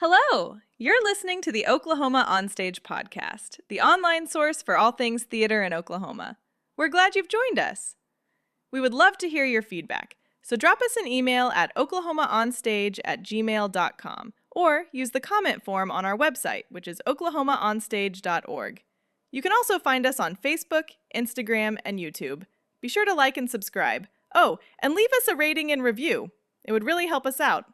Hello! You're listening to the Oklahoma Onstage podcast, the online source for all things theater in Oklahoma. We're glad you've joined us. We would love to hear your feedback, so drop us an email at oklahomaonstage@gmail.com or use the comment form on our website, which is oklahomaonstage.org. You can also find us on Facebook, Instagram, and YouTube. Be sure to like and subscribe. Oh, and leave us a rating and review. It would really help us out.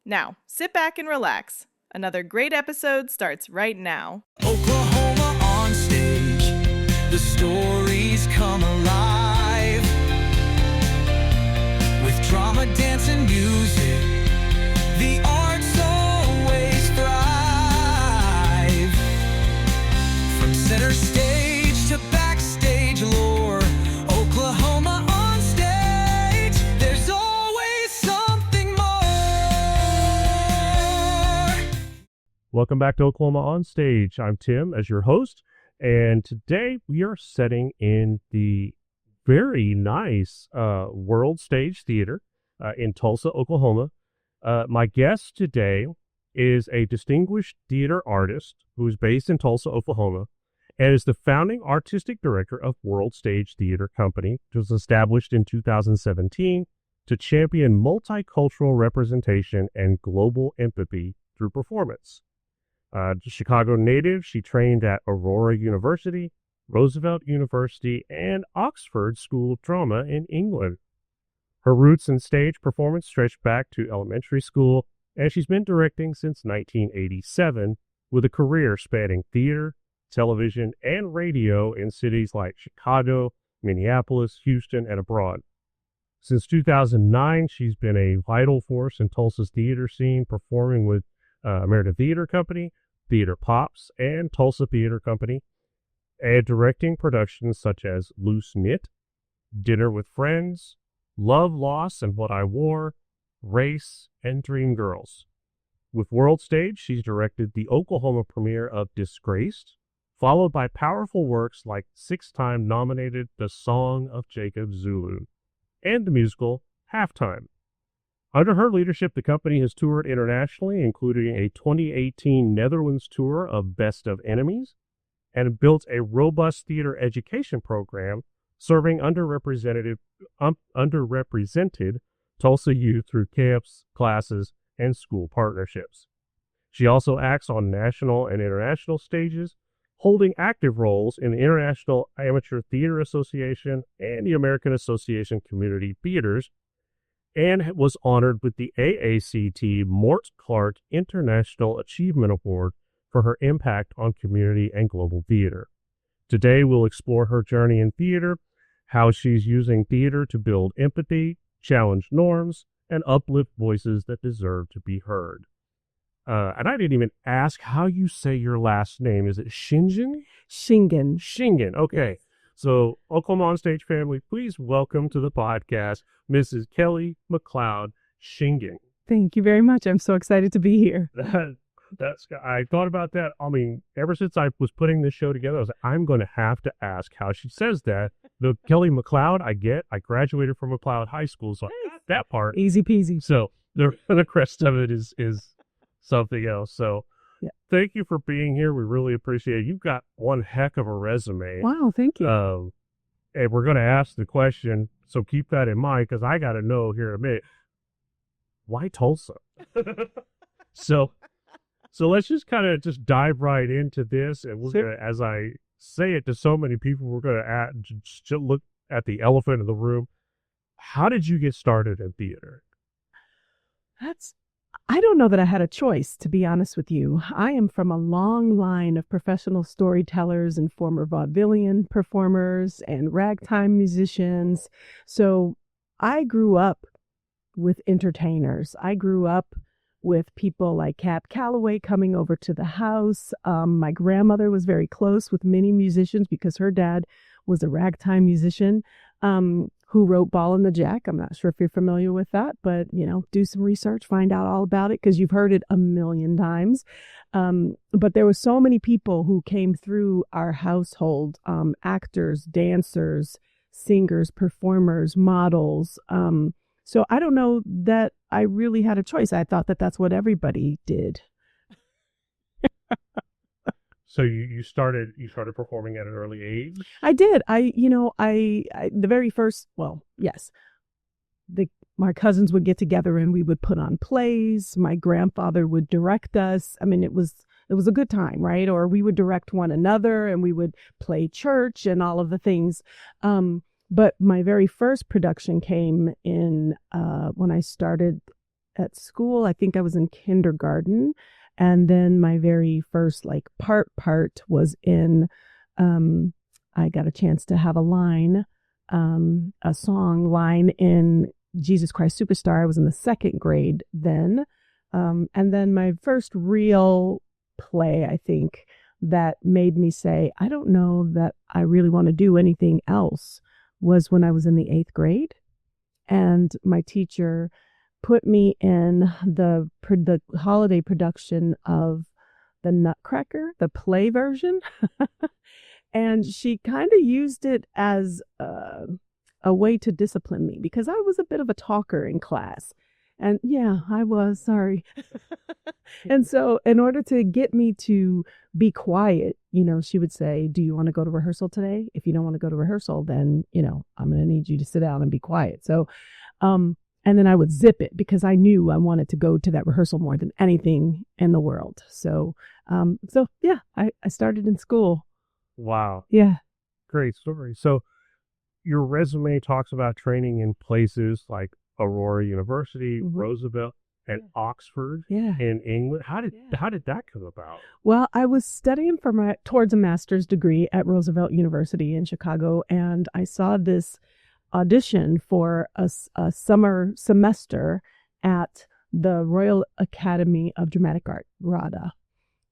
Now, sit back and relax. Another great episode starts right now. Oklahoma on stage, the stories come alive. With drama, dance, and music, the arts always thrive. From center stage to backstage lore, Oklahoma on stage, there's always something more. Welcome back to Oklahoma On Stage. I'm Tim as your host, and today we are setting in the very nice World Stage Theater in Tulsa, Oklahoma. My guest today is a distinguished theater artist who is based in Tulsa, Oklahoma, and is the founding artistic director of World Stage Theater Company, which was established in 2017 to champion multicultural representation and global empathy through performance. Chicago native, she trained at Aurora University, Roosevelt University, and Oxford School of Drama in England. Her roots in stage performance stretch back to elementary school, and she's been directing since 1987, with a career spanning theater, television, and radio in cities like Chicago, Minneapolis, Houston, and abroad. Since 2009, she's been a vital force in Tulsa's theater scene, performing with American Theater Company, Theater Pops, and Tulsa Theater Company, and directing productions such as Loose Knit, Dinner with Friends, Love, Loss, and What I Wore, Race, and Dream Girls. With World Stage, she's directed the Oklahoma premiere of Disgraced, followed by powerful works like six-time nominated The Song of Jacob Zulu, and the musical Halftime. Under her leadership, the company has toured internationally, including a 2018 Netherlands tour of Best of Enemies, and built a robust theater education program serving underrepresented Tulsa youth through camps, classes, and school partnerships. She also acts on national and international stages, holding active roles in the International Amateur Theater Association and the American Association Community Theaters, and was honored with the AACT Mort Clark International Achievement Award for her impact on community and global theater. Today, we'll explore her journey in theater, how she's using theater to build empathy, challenge norms, and uplift voices that deserve to be heard. And I didn't even ask how you say your last name. Is it Schingen? Schingen. Schingen, okay. So, Oklahoma On Stage family, please welcome to the podcast Mrs. Kelli McLoud-Schingen. Thank you very much. I'm so excited to be here. I thought about that. I mean, ever since I was putting this show together, I was like, I'm going to have to ask how she says that. The Kelli McLoud, I graduated from McLeod High School, so I got that part. Easy peasy. So, the rest of it is something else. So, yeah. Thank you for being here. We really appreciate it. You've got one heck of a resume. Wow, thank you. And we're going to ask the question, so keep that in mind, because I got to know here in a minute, why Tulsa? So let's just kind of just dive right into this, and we're going to, as I say it to so many people, we're going to look at the elephant in the room. How did you get started in theater? I don't know that I had a choice, to be honest with you. I am from a long line of professional storytellers and former vaudevillian performers and ragtime musicians. So I grew up with entertainers. I grew up with people like Cap Calloway coming over to the house. My grandmother was very close with many musicians because her dad was a ragtime musician. Who wrote Ball and the Jack. I'm not sure if you're familiar with that, but, do some research, find out all about it because you've heard it a million times. But there were so many people who came through our household, actors, dancers, singers, performers, models. So I don't know that I really had a choice. I thought that that's what everybody did. So you started performing at an early age? I did. I the very first, well, yes. My cousins would get together and we would put on plays. My grandfather would direct us. I mean, it was a good time, right? Or we would direct one another and we would play church and all of the things. But my very first production came in when I started at school. I think I was in kindergarten. And then my very first like part was in, I got a chance to have a song line in Jesus Christ Superstar. I was in the second grade then. And then my first real play, I think, that made me say, I don't know that I really want to do anything else, was when I was in the 8th grade. And my teacher put me in the holiday production of the Nutcracker, the play version. And she kind of used it as a way to discipline me because I was a bit of a talker in class. And yeah, I was, sorry. And so in order to get me to be quiet, she would say, do you want to go to rehearsal today? If you don't want to go to rehearsal, then, I'm going to need you to sit down and be quiet. So, and then I would zip it because I knew I wanted to go to that rehearsal more than anything in the world. So yeah, I started in school. Wow. Yeah. Great story. So your resume talks about training in places like Aurora University, Roosevelt, and Oxford in England. How did that come about? Well, I was studying towards a master's degree at Roosevelt University in Chicago, and I saw this audition for a summer semester at the Royal Academy of Dramatic Art, RADA.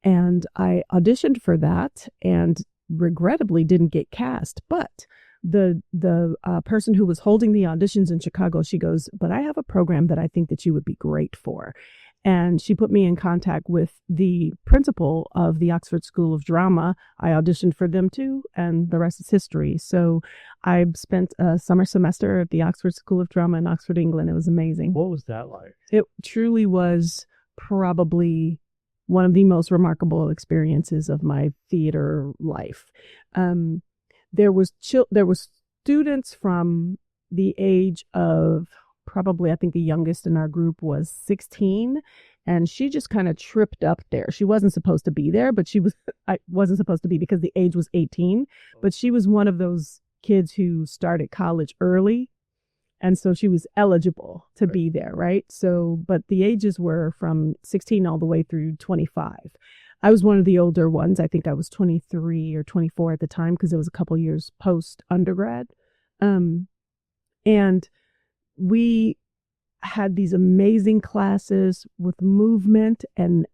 And I auditioned for that and regrettably didn't get cast, but the person who was holding the auditions in Chicago, she goes, but I have a program that I think that you would be great for. And she put me in contact with the principal of the Oxford School of Drama. I auditioned for them too, and the rest is history. So I spent a summer semester at the Oxford School of Drama in Oxford, England. It was amazing. What was that like? It truly was probably one of the most remarkable experiences of my theater life. There was students from the age of probably, I think the youngest in our group was 16, and she just kind of tripped up there. She wasn't supposed to be there, but I wasn't supposed to be because the age was 18, but she was one of those kids who started college early. And so she was eligible to be there, right? So, but the ages were from 16 all the way through 25. I was one of the older ones. I think I was 23 or 24 at the time because it was a couple years post undergrad. And we had these amazing classes with movement and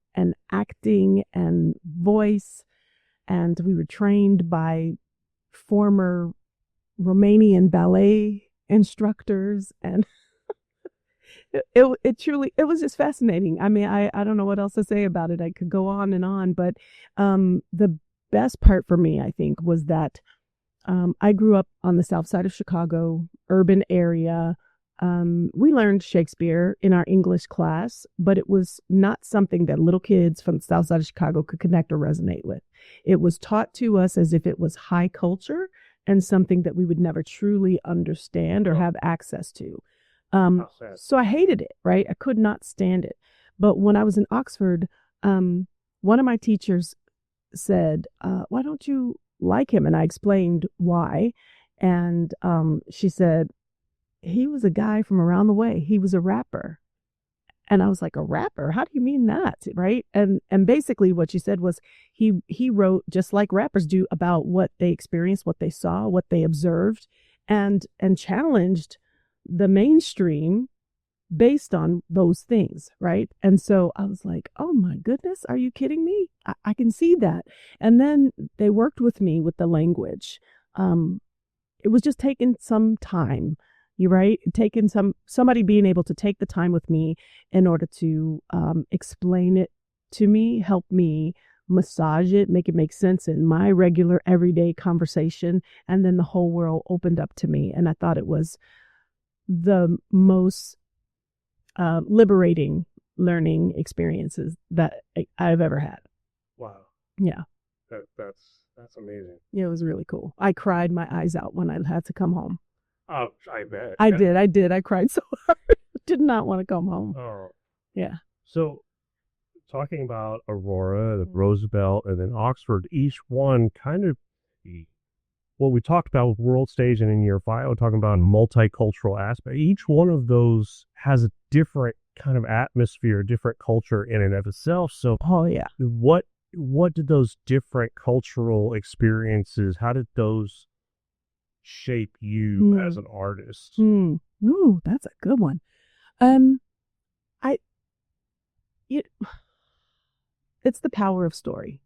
acting and voice. And we were trained by former Romanian ballet instructors, and it truly, it was just fascinating. I mean, I don't know what else to say about it. I could go on and on, but the best part for me, I think, was that I grew up on the south side of Chicago, urban area. We learned Shakespeare in our English class, but it was not something that little kids from the south side of Chicago could connect or resonate with. It was taught to us as if it was high culture and something that we would never truly understand or have access to. So I hated it, right? I could not stand it. But when I was in Oxford, one of my teachers said, why don't you like him? And I explained why. And she said, he was a guy from around the way. He was a rapper. And I was like, a rapper? How do you mean that? Right. And basically what she said was he wrote just like rappers do about what they experienced, what they saw, what they observed, and challenged the mainstream based on those things. Right. And so I was like, oh my goodness, are you kidding me? I can see that. And then they worked with me with the language. It was just taking some time. You're right. Taking somebody being able to take the time with me in order to explain it to me, help me massage it, make it make sense in my regular everyday conversation. And then the whole world opened up to me. And I thought it was the most liberating learning experiences that I've ever had. Wow. Yeah. That's amazing. Yeah, it was really cool. I cried my eyes out when I had to come home. Oh, I bet. I did. I cried so hard. Did not want to come home. Oh, Yeah. so talking about Aurora, the Roosevelt, and then Oxford, each one kind of what we talked about with World Stage and in your bio, talking about multicultural aspect. Each one of those has a different kind of atmosphere, different culture in and of itself. So, Oh, yeah. what did those different cultural experiences? How did those shape you as an artist? Ooh, that's a good one. It's the power of story.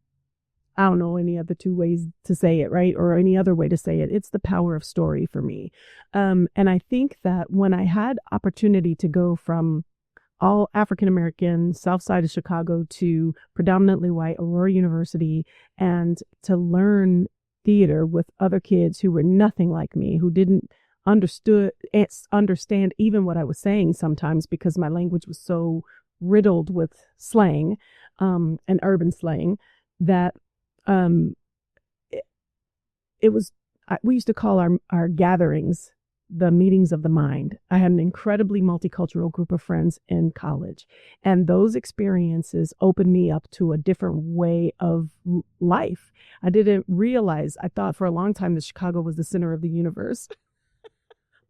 I don't know any other two ways to say it, right? Or any other way to say it. It's the power of story for me. And I think that when I had opportunity to go from all African-American, South Side of Chicago to predominantly white Aurora University, and to learn theater with other kids who were nothing like me, who didn't understand even what I was saying sometimes because my language was so riddled with slang and urban slang that it was, we used to call our gatherings the meetings of the mind. I had an incredibly multicultural group of friends in college, and those experiences opened me up to a different way of life. I didn't realize, I thought for a long time that Chicago was the center of the universe.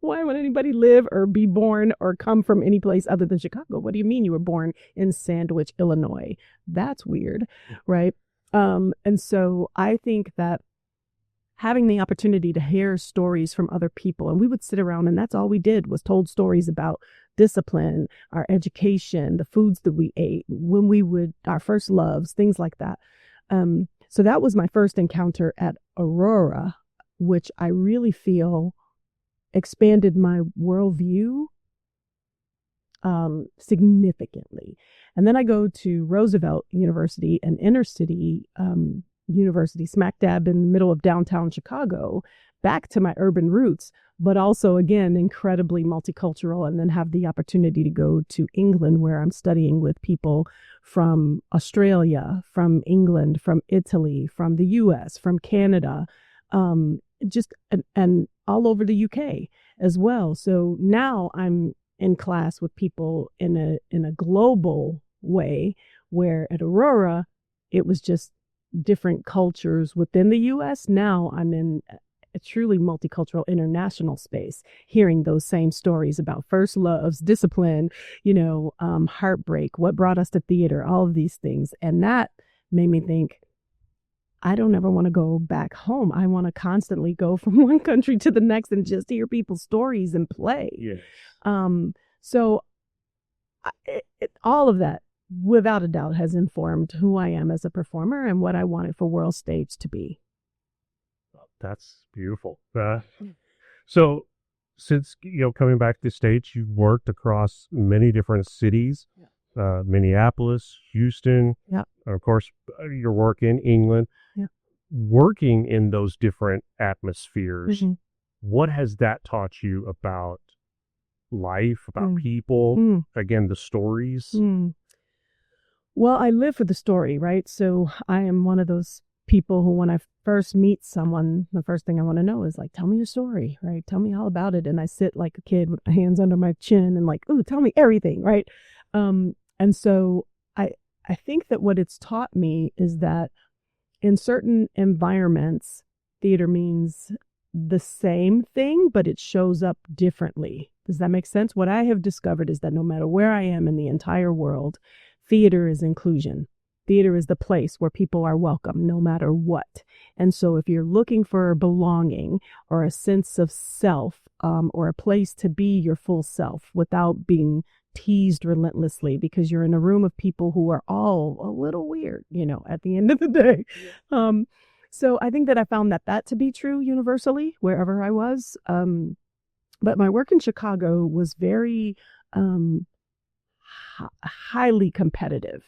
Why would anybody live or be born or come from any place other than Chicago? What do you mean you were born in Sandwich, Illinois? That's weird, right? And so I think that having the opportunity to hear stories from other people, and we would sit around and that's all we did was told stories about discipline, our education, the foods that we ate, our first loves, things like that. So that was my first encounter at Aurora, which I really feel expanded my worldview significantly. And then I go to Roosevelt University, an inner city university, smack dab in the middle of downtown Chicago, back to my urban roots, but also, again, incredibly multicultural, and then have the opportunity to go to England, where I'm studying with people from Australia, from England, from Italy, from the US, from Canada, and all over the UK as well. So now I'm in class with people in a global way, where at Aurora, it was just different cultures within the US. Now I'm in a truly multicultural international space, hearing those same stories about first loves, discipline, heartbreak, what brought us to theater, all of these things. And that made me think, I don't ever want to go back home. I want to constantly go from one country to the next and just hear people's stories and play. Yeah. So all of that, without a doubt, has informed who I am as a performer and what I wanted for World Stage to be. That's beautiful. So since, coming back to the States, you've worked across many different cities, Minneapolis, Houston, of course, your work in England. Working in those different atmospheres, what has that taught you about life, about people, again, the stories? Well, I live for the story, right? So I am one of those people who, when I first meet someone, the first thing I want to know is like, tell me your story, right? Tell me all about it. And I sit like a kid with my hands under my chin and like, ooh, tell me everything, right? And so I think that what it's taught me is that in certain environments, theater means the same thing, but it shows up differently. Does that make sense? What I have discovered is that no matter where I am in the entire world, theater is inclusion. Theater is the place where people are welcome no matter what. And so if you're looking for belonging or a sense of self, or a place to be your full self without being teased relentlessly because you're in a room of people who are all a little weird, at the end of the day. So I think that I found that to be true universally wherever I was. But my work in Chicago was very highly competitive,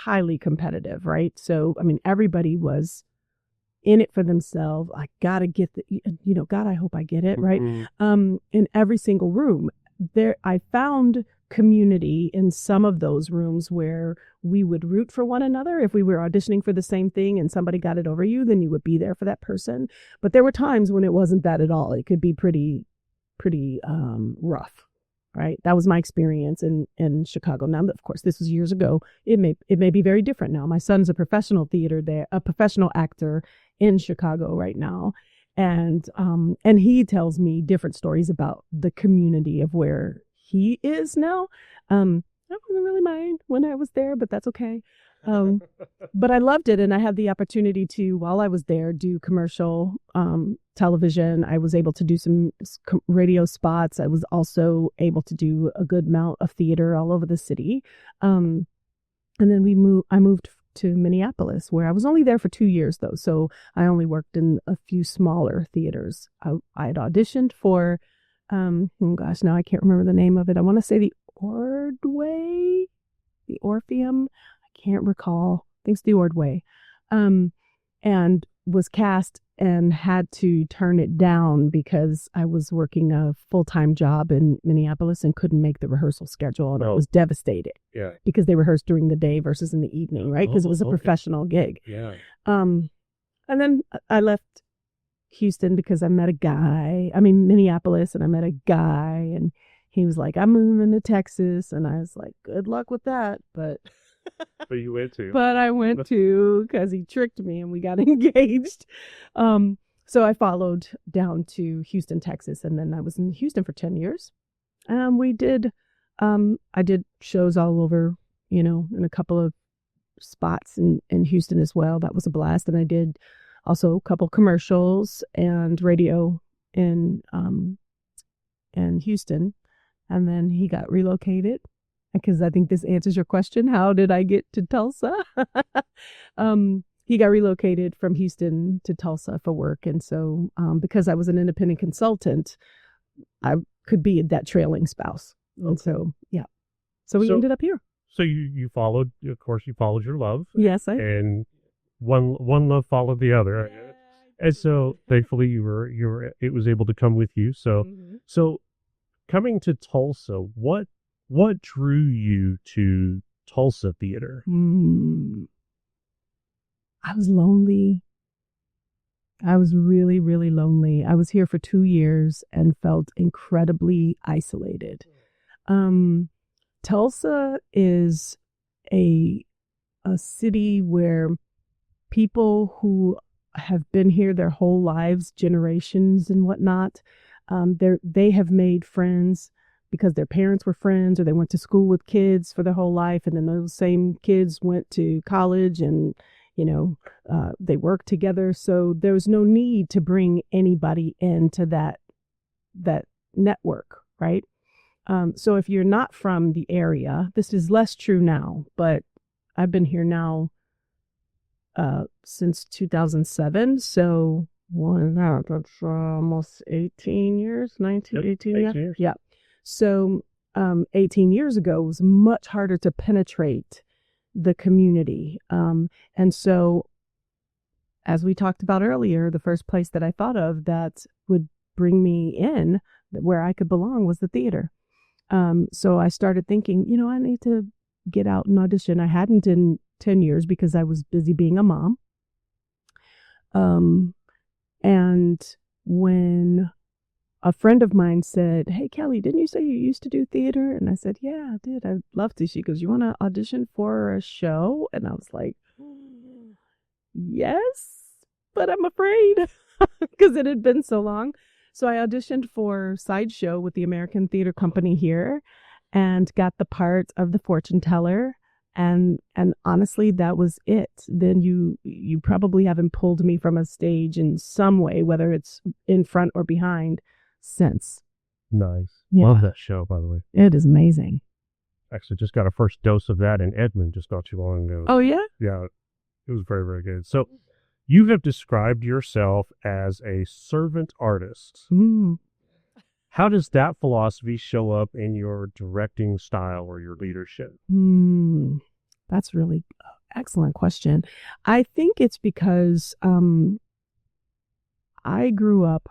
right? So, I mean, everybody was in it for themselves. I gotta get God, I hope I get it, right? In every single room there, I found community in some of those rooms where we would root for one another. If we were auditioning for the same thing and somebody got it over you, then you would be there for that person. But there were times when it wasn't that at all. It could be pretty rough, right? That was my experience in Chicago. Now, of course, this was years ago. It may be very different now. My son's a professional actor in Chicago right now. And he tells me different stories about the community of where he is now. I wasn't really mine when I was there, but that's okay. But I loved it. And I had the opportunity to, while I was there, do commercial television. I was able to do some radio spots. I was also able to do a good amount of theater all over the city. And then I moved to Minneapolis, where I was only there for 2 years, though. So I only worked in a few smaller theaters. I had auditioned for, now I can't remember the name of it. I want to say the Ordway, the Orpheum. I can't recall. I think it's the Ordway. And was cast and had to turn it down because I was working a full-time job in Minneapolis and couldn't make the rehearsal schedule. And I was devastated. Yeah. Because they rehearsed during the day versus in the evening, right? Because it was a professional gig. Yeah. And then I left Houston because I met a guy. I mean, Minneapolis, and I met a guy, and he was like, "I'm moving to Texas," and I was like, "Good luck with that." But you went to. But I went to because he tricked me, and we got engaged. So I followed down to Houston, Texas, and then I was in Houston for 10 years. I did shows all over, in a couple of spots in Houston as well. That was a blast. And I did also a couple commercials and radio in Houston. And then he got relocated, because I think this answers your question. How did I get to Tulsa? He got relocated from Houston to Tulsa for work. And so because I was an independent consultant, I could be that trailing spouse. And so, yeah. So we ended up here. So you followed, of course, you followed your love. Yes, and one love followed the other. Yeah, and so thankfully it was able to come with you. So, so coming to Tulsa, what drew you to Tulsa theater? I was lonely. I was really, really lonely. I was here for 2 years and felt incredibly isolated. Tulsa is a city where people who have been here their whole lives, generations and whatnot, they have made friends because their parents were friends, or they went to school with kids for their whole life, and then those same kids went to college, and they worked together. So there was no need to bring anybody into that network, right? So if you're not from the area, this is less true now, but I've been here now since 2007. So that's almost 18 years, 18 years. Yeah. So 18 years ago, it was much harder to penetrate the community. And so, as we talked about earlier, the first place that I thought of that would bring me in, where I could belong, was the theater. So I started thinking, I need to get out and audition. I hadn't in 10 years because I was busy being a mom. And when a friend of mine said, "Hey, Kelly, didn't you say you used to do theater?" And I said, "Yeah, I did. I'd love to." She goes, "You want to audition for a show?" And I was like, "Yes, but I'm afraid," because it had been so long. So I auditioned for Sideshow with the American Theater Company here and got the part of the fortune teller. And honestly, that was it. Then you probably haven't pulled me from a stage in some way, whether it's in front or behind, since. Nice. Yeah. Love that show, by the way. It is amazing. Actually, just got a first dose of that in Edmond just not too long ago. Oh, yeah? Yeah. It was very, very good. So you have described yourself as a servant artist. How does that philosophy show up in your directing style or your leadership? That's really excellent question. I think it's because I grew up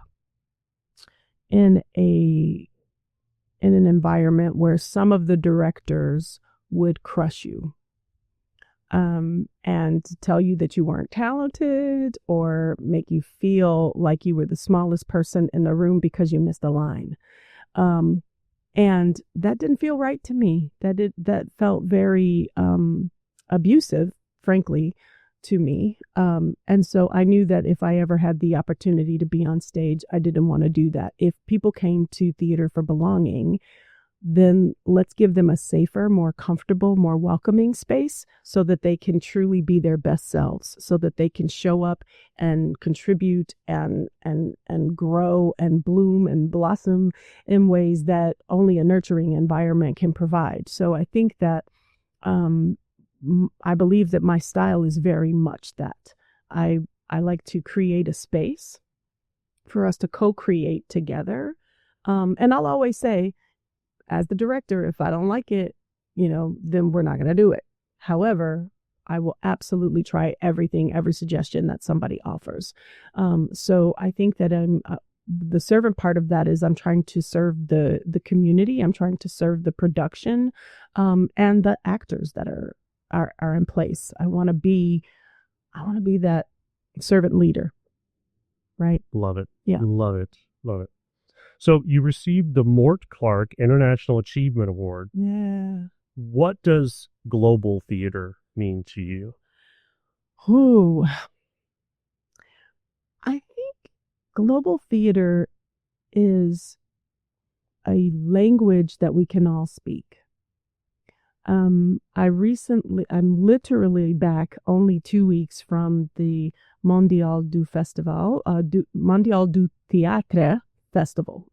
in a in an environment where some of the directors would crush you, and tell you that you weren't talented or make you feel like you were the smallest person in the room because you missed a line. And that didn't feel right to me. That felt very abusive, frankly, to me. And so I knew that if I ever had the opportunity to be on stage, I didn't want to do that. If people came to theater for belonging, then let's give them a safer, more comfortable, more welcoming space so that they can truly be their best selves, so that they can show up and contribute and grow and bloom and blossom in ways that only a nurturing environment can provide. So I think that I believe that my style is very much that. I like to create a space for us to co-create together. And I'll always say, as the director, if I don't like it, then we're not going to do it. However, I will absolutely try everything, every suggestion that somebody offers. So I think that the servant part of that is I'm trying to serve the community. I'm trying to serve the production, and the actors that are in place. I want to be that servant leader. Right. Love it. Yeah. Love it. Love it. So you received the Mort Clark International Achievement Award. Yeah. What does global theater mean to you? Ooh. I think global theater is a language that we can all speak. I'm literally back only 2 weeks from the Mondial du Festival, Mondial du Théâtre Festival,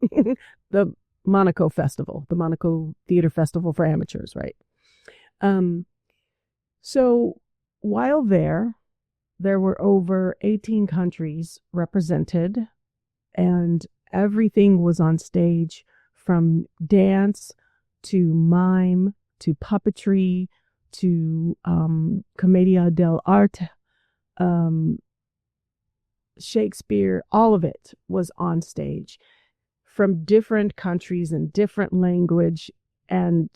the Monaco Festival, the Monaco Theater Festival for amateurs, right? So while there were over 18 countries represented, and everything was on stage, from dance to mime to puppetry to commedia dell'arte, Shakespeare, all of it was on stage from different countries and different language. And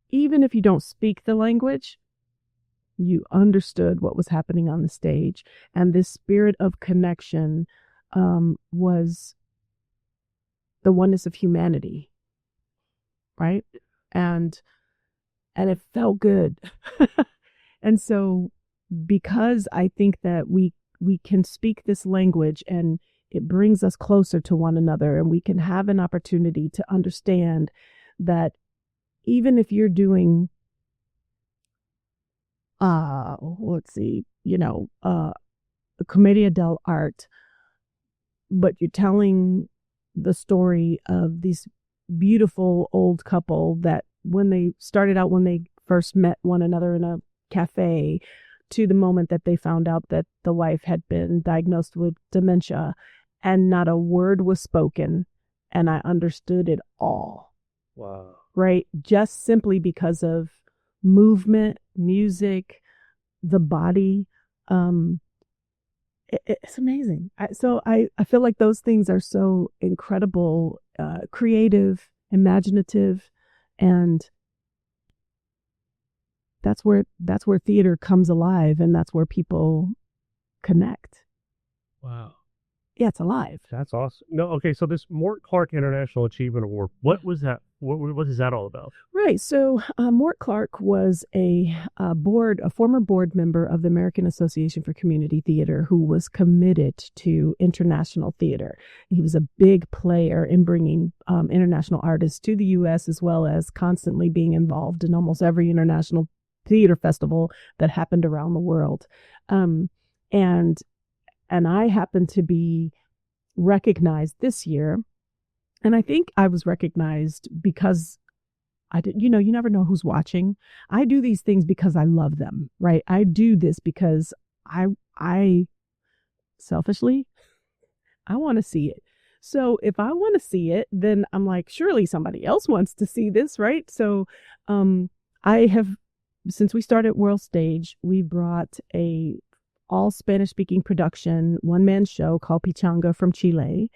even if you don't speak the language, you understood what was happening on the stage. And this spirit of connection was the oneness of humanity, right? And it felt good. And so because I think that we can speak this language and it brings us closer to one another, and we can have an opportunity to understand that even if you're doing, commedia dell'arte, but you're telling the story of this beautiful old couple that when they first met one another in a cafe, to the moment that they found out that the wife had been diagnosed with dementia, and not a word was spoken, and I understood it all. Wow. Right? Just simply because of movement, music, the body. It's amazing. So I feel like those things are so incredible, creative, imaginative, and that's where theater comes alive, and that's where people connect. Wow. Yeah, it's alive. That's awesome. No, okay, so this Mort Clark International Achievement Award, what was that? What is that all about? Right. So Mort Clark was a former board member of the American Association for Community Theater, who was committed to international theater. He was a big player in bringing international artists to the U.S., as well as constantly being involved in almost every international theater festival that happened around the world. And I happened to be recognized this year. And I think I was recognized because I did, you never know who's watching. I do these things because I love them, right? I do this because I selfishly, I want to see it. So if I want to see it, then I'm like, surely somebody else wants to see this, right? So I have, since we started World Stage, we brought a all Spanish speaking production, one-man show called Pichanga from Chile.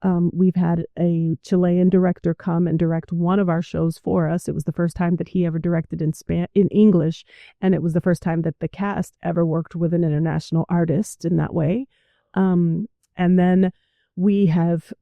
We've had a Chilean director come and direct one of our shows for us. It was the first time that he ever directed in English, and it was the first time that the cast ever worked with an international artist in that way. And then we have,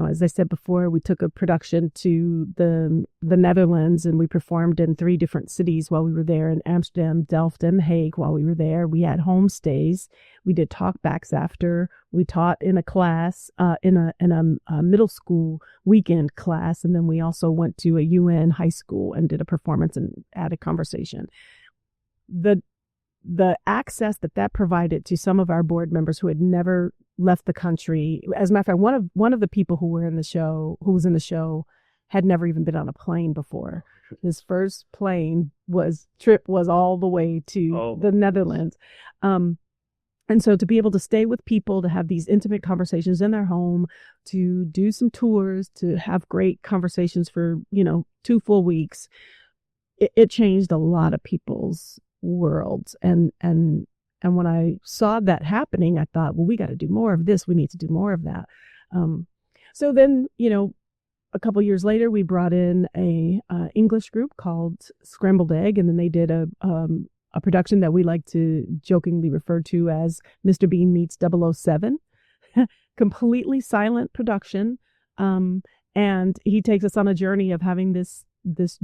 as I said before, we took a production to the Netherlands, and we performed in 3 different cities while we were there, in Amsterdam, Delft, and Hague while we were there. We had homestays. We did talkbacks after. We taught in a class, in a middle school weekend class, and then we also went to a UN high school and did a performance and had a conversation. The access that provided to some of our board members who had never left the country. As a matter of fact, one of the people who was in the show, had never even been on a plane before. His first trip was all the way to the Netherlands. And so to be able to stay with people, to have these intimate conversations in their home, to do some tours, to have great conversations for, 2 full weeks, it changed a lot of people's worlds. And when I saw that happening, I thought, well, we got to do more of this. We need to do more of that. So then, a couple years later, we brought in a English group called Scrambled Egg, and then they did a production that we like to jokingly refer to as Mr. Bean meets 007. Completely silent production. And he takes us on a journey of having this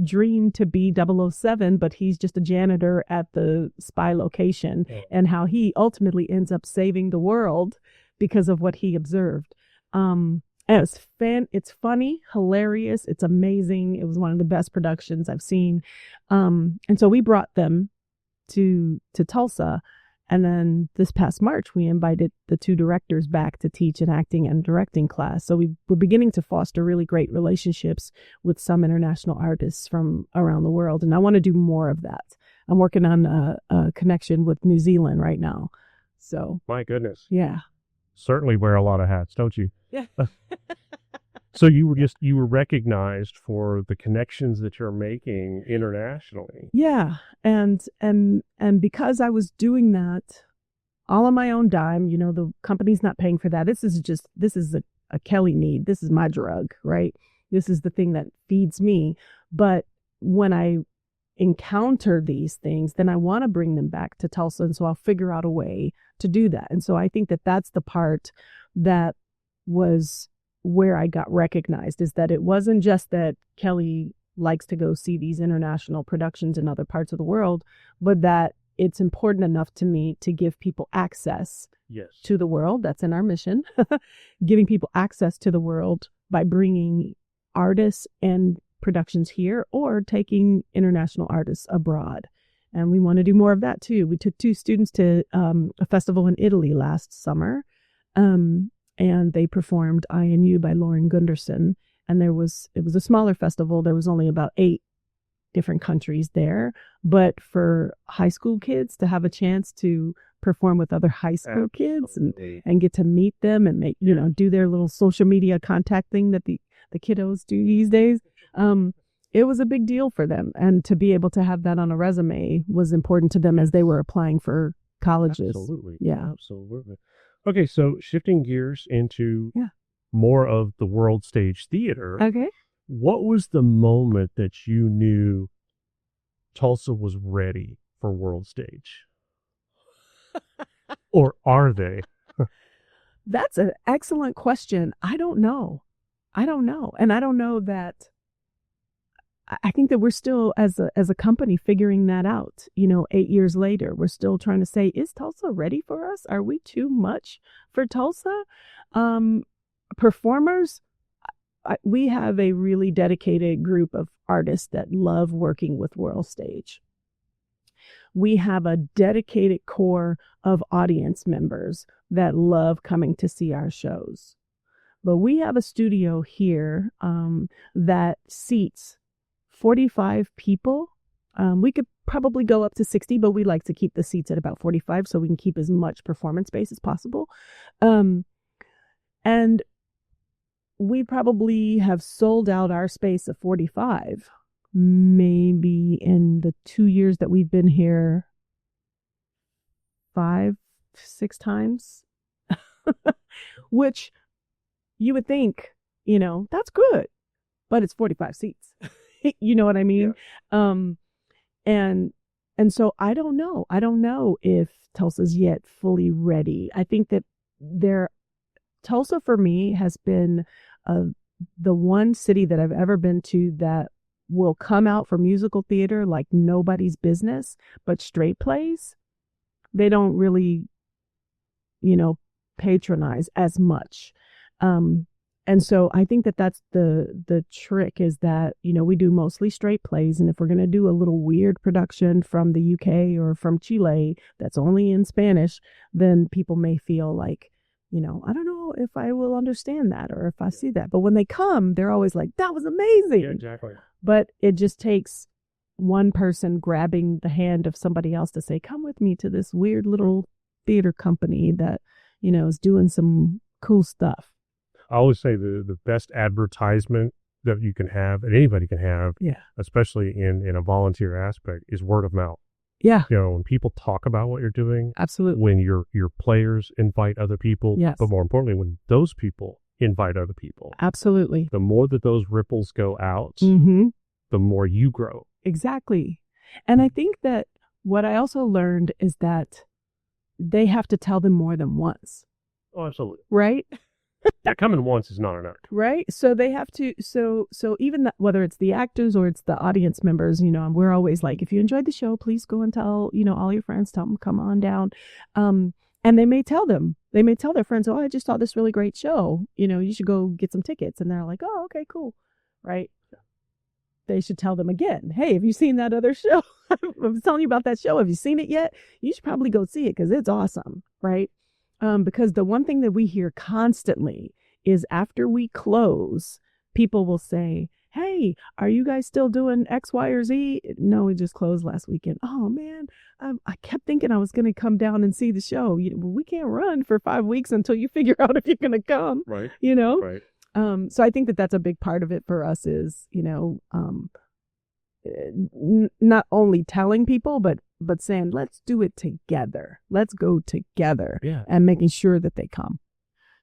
dream to be 007, but he's just a janitor at the spy location, and how he ultimately ends up saving the world because of what he observed. And it's funny, hilarious, it's amazing. It was one of the best productions I've seen. And so we brought them to Tulsa. And then this past March, we invited the 2 directors back to teach an acting and directing class. So we're beginning to foster really great relationships with some international artists from around the world. And I want to do more of that. I'm working on a connection with New Zealand right now. So. My goodness. Yeah. Certainly wear a lot of hats, don't you? Yeah. So you were recognized for the connections that you're making internationally. Yeah. And because I was doing that all on my own dime, the company's not paying for that. This is a Kelli need. This is my drug, right? This is the thing that feeds me. But when I encounter these things, then I want to bring them back to Tulsa. And so I'll figure out a way to do that. And so I think that that's the part that was where I got recognized, is that it wasn't just that Kelli likes to go see these international productions in other parts of the world, but that it's important enough to me to give people access to the world. That's in our mission, giving people access to the world by bringing artists and productions here or taking international artists abroad. And we want to do more of that too. We took 2 students to a festival in Italy last summer. And they performed I and You by Lauren Gunderson. And it was a smaller festival. There was only about 8 different countries there. But for high school kids to have a chance to perform with other high school kids and get to meet them and make, do their little social media contact thing that the kiddos do these days. It was a big deal for them. And to be able to have that on a resume was important to them as they were applying for colleges. Absolutely. Yeah. Absolutely. Okay, so shifting gears into more of the world stage theater. Okay. What was the moment that you knew Tulsa was ready for world stage? Or are they? That's an excellent question. I don't know. And I don't know that. I think that we're still, as a company, figuring that out. 8 years later, we're still trying to say, is Tulsa ready for us? Are we too much for Tulsa? Performers, we have a really dedicated group of artists that love working with world stage. We have a dedicated core of audience members that love coming to see our shows. But we have a studio here that seats 45 people. We could probably go up to 60, but we like to keep the seats at about 45 so we can keep as much performance space as possible. And we probably have sold out our space of 45, maybe in the 2 years that we've been here, 5-6 times, which you would think, that's good, but it's 45 seats. You know what I mean? And so I don't know. I don't know if Tulsa's yet fully ready. I think that Tulsa for me has been the one city that I've ever been to that will come out for musical theater like nobody's business, but straight plays, they don't really, patronize as much. And so I think that that's the trick, is that, we do mostly straight plays. And if we're going to do a little weird production from the UK or from Chile that's only in Spanish, then people may feel like, I don't know if I will understand that or if I see that. But when they come, they're always like, that was amazing. Yeah, exactly. But it just takes one person grabbing the hand of somebody else to say, come with me to this weird little theater company that, is doing some cool stuff. I always say the best advertisement that you can have, and anybody can have, especially in a volunteer aspect, is word of mouth. Yeah. When people talk about what you're doing, absolutely. When your players invite other people, yes. But more importantly, when those people invite other people, absolutely. The more that those ripples go out, mm-hmm. the more you grow. Exactly. And I think that what I also learned is that they have to tell them more than once. Oh, absolutely. Right? That coming once is not enough. Right? So they have to, so even whether it's the actors or it's the audience members, we're always like, if you enjoyed the show, please go and tell, all your friends, tell them, come on down. And they may tell their friends, oh, I just saw this really great show. You should go get some tickets. And they're like, oh, okay, cool. Right? They should tell them again, hey, have you seen that other show? I was telling you about that show. Have you seen it yet? You should probably go see it because it's awesome. Right? Because the one thing that we hear constantly is after we close, people will say, hey, are you guys still doing X, Y, or Z? No, we just closed last weekend. Oh, man, I kept thinking I was going to come down and see the show. We can't run for 5 weeks until you figure out if you're going to come. Right. Right. So I think that that's a big part of it for us is, not only telling people, but saying, let's do it together. Let's go together. Yeah. And making sure that they come.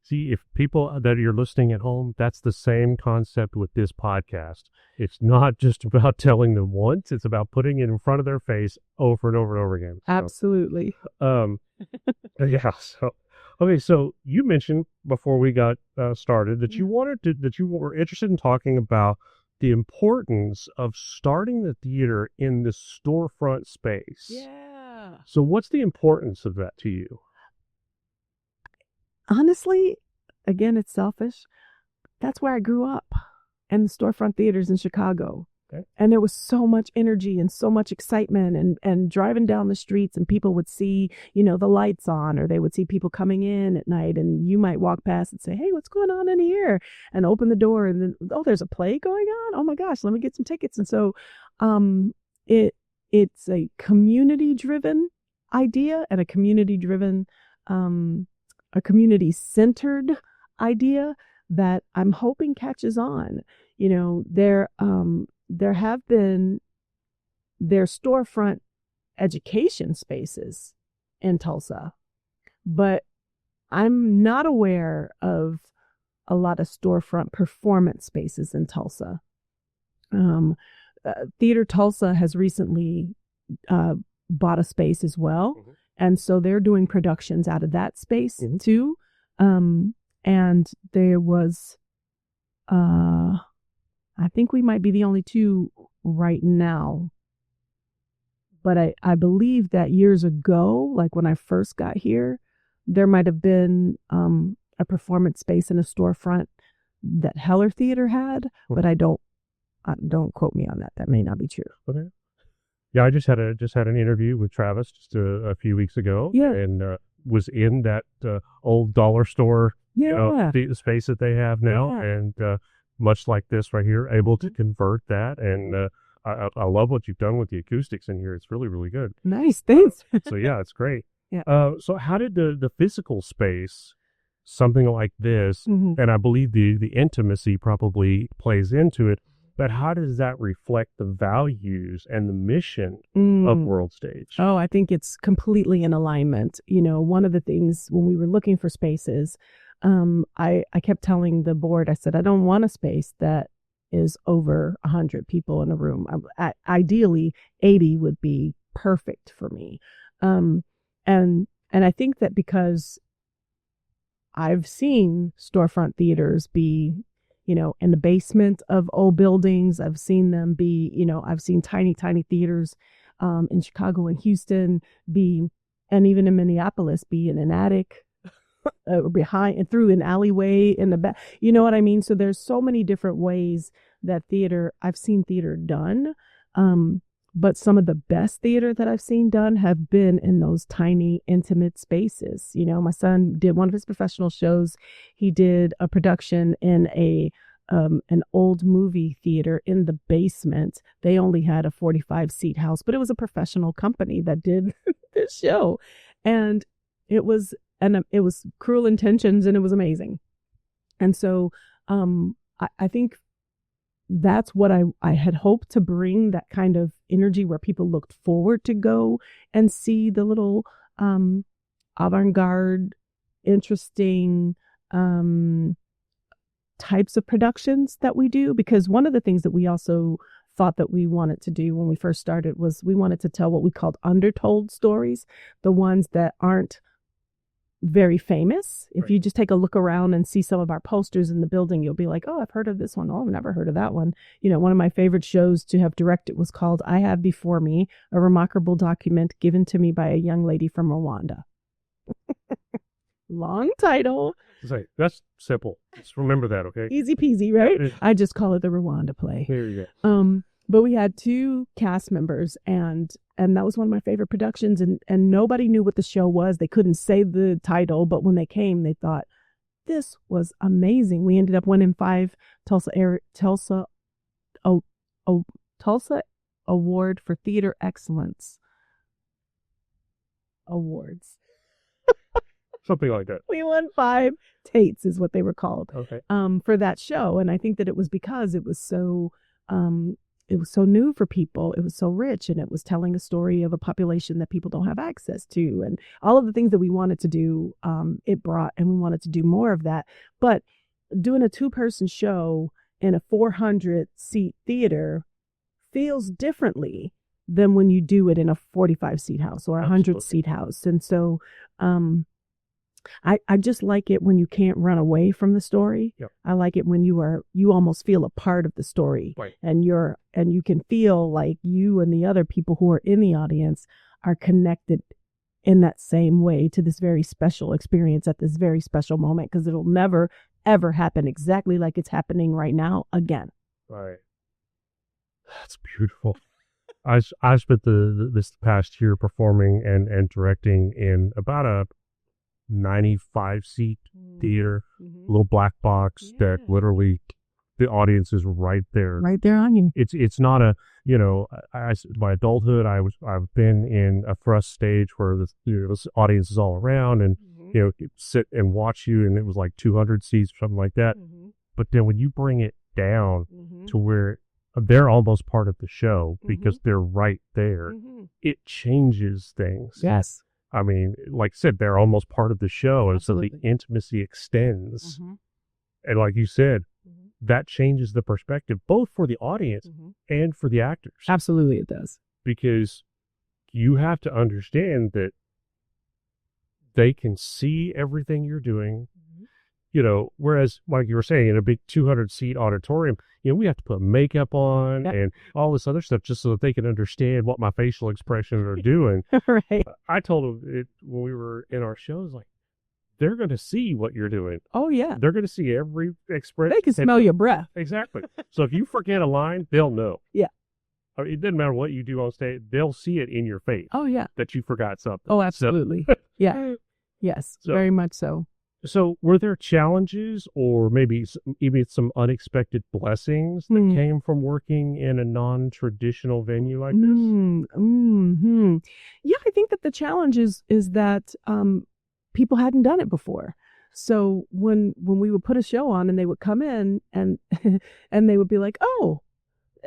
See, if people that you're listening at home, that's the same concept with this podcast. It's not just about telling them once. It's about putting it in front of their face over and over and over again. So, absolutely. Yeah. So, okay. So you mentioned before we got started that you were interested in talking about the importance of starting the theater in the storefront space. Yeah. So what's the importance of that to you? Honestly, again, it's selfish. That's where I grew up, in the storefront theaters in Chicago. Okay. And there was so much energy and so much excitement and driving down the streets, and people would see, the lights on, or they would see people coming in at night, and you might walk past and say, hey, what's going on in here? And open the door, and then, oh, there's a play going on? Oh my gosh, let me get some tickets. And so it's a community-driven idea and a community-driven, a community-centered idea that I'm hoping catches on. There have been their storefront education spaces in Tulsa, but I'm not aware of a lot of storefront performance spaces in Tulsa. Theater Tulsa has recently bought a space as well. Mm-hmm. And so they're doing productions out of that space mm-hmm. too. And there was, I think we might be the only two right now. But I believe that years ago, like when I first got here, there might have been a performance space in a storefront that Heller Theater had, but don't quote me on that. That may not be true. Okay. Yeah, I just had an interview with Travis just a few weeks ago. Yeah. And was in that old dollar store the space that they have now. Yeah. And much like this right here, able to convert that. And I love what you've done with the acoustics in here. It's really, really good. Nice. Thanks. So yeah, it's great. Yeah. So how did the physical space, something like this, mm-hmm. and I believe the intimacy probably plays into it, but how does that reflect the values and the mission of World Stage? Oh, I think it's completely in alignment. One of the things when we were looking for spaces, I kept telling the board, I said, I don't want a space that is over 100 people in a room. Ideally, 80 would be perfect for me. And I think that because I've seen storefront theaters be, in the basement of old buildings. I've seen them be, I've seen tiny theaters in Chicago and Houston be, and even in Minneapolis, be in an attic behind and through an alleyway in the back. You know what I mean? So there's so many different ways that I've seen theater done. But some of the best theater that I've seen done have been in those tiny, intimate spaces. My son did one of his professional shows. He did a production in an old movie theater in the basement. They only had a 45-seat house, but it was a professional company that did this show. And it was Cruel Intentions, and it was amazing. And so I think that's what I had hoped to bring, that kind of energy where people looked forward to go and see the little avant-garde, interesting types of productions that we do. Because one of the things that we also thought that we wanted to do when we first started was we wanted to tell what we called undertold stories, the ones that aren't very famous. If you just take a look around and see some of our posters in the building, you'll be like, oh, I've heard of this one. Oh, I've never heard of that one. One of my favorite shows to have directed was called I Have Before Me, a remarkable document given to me by a young lady from Rwanda. Long title. That's simple. Just remember that, okay? Easy peasy, right? I just call it the Rwanda play. There you go. But we had 2 cast members, and that was one of my favorite productions, and nobody knew what the show was. They couldn't say the title, but when they came, they thought, this was amazing. We ended up winning 5 Tulsa Award for Theater Excellence awards. Something like that. We won 5 Tates is what they were called. Okay. For that show. And I think that it was because it was so new for people. It was so rich, and it was telling a story of a population that people don't have access to, and all of the things that we wanted to do, it brought, and we wanted to do more of that. But doing a 2-person show in a 400-seat theater feels differently than when you do it in a 45-seat house or a 100-seat house. And so, I just like it when you can't run away from the story. Yep. I like it when you almost feel a part of the story, right. and you can feel like you and the other people who are in the audience are connected in that same way to this very special experience at this very special moment, because it'll never, ever happen exactly like it's happening right now again. Right. That's beautiful. I spent this past year performing and directing in about a 95-seat theater, little black box that literally the audience is right there on you. It's not a, my adulthood, I've been in a thrust stage where this audience is all around and sit and watch you, and it was like 200 seats or something like that. But then when you bring it down to where they're almost part of the show because they're right there, it changes things. Yes. I mean, like I said, they're almost part of the show, and so the intimacy extends. And like you said, that changes the perspective, both for the audience and for the actors. Absolutely, it does. Because you have to understand that they can see everything you're doing. Whereas, like you were saying, in a big 200-seat auditorium, we have to put makeup on and all this other stuff just so that they can understand what my facial expressions are doing. Right. I told them when we were in our shows, like, they're going to see what you're doing. Oh, yeah. They're going to see every expression. They can smell your breath. Exactly. So if you forget a line, they'll know. Yeah. I mean, it doesn't matter what you do on stage. They'll see it in your face. Oh, yeah. That you forgot something. Oh, absolutely. Yeah. Yes, very much so. So were there challenges or maybe even some unexpected blessings that came from working in a non-traditional venue like this? Yeah, I think that the challenge is that people hadn't done it before. So when we would put a show on and they would come in and and they would be like, oh,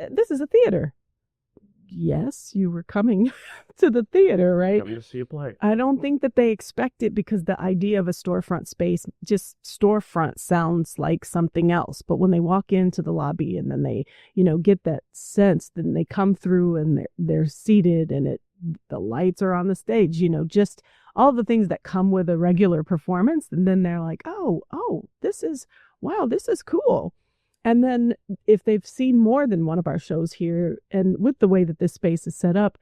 this is a theater. yes, you were coming to the theater, right? Coming to see a play. I don't think that they expect it because the idea of a storefront space, just storefront sounds like something else. But when they walk into the lobby and then they, get that sense, then they come through and they're seated and the lights are on the stage, just all the things that come with a regular performance. And then they're like, oh, this is cool. And then if they've seen more than one of our shows here, and with the way that this space is set up,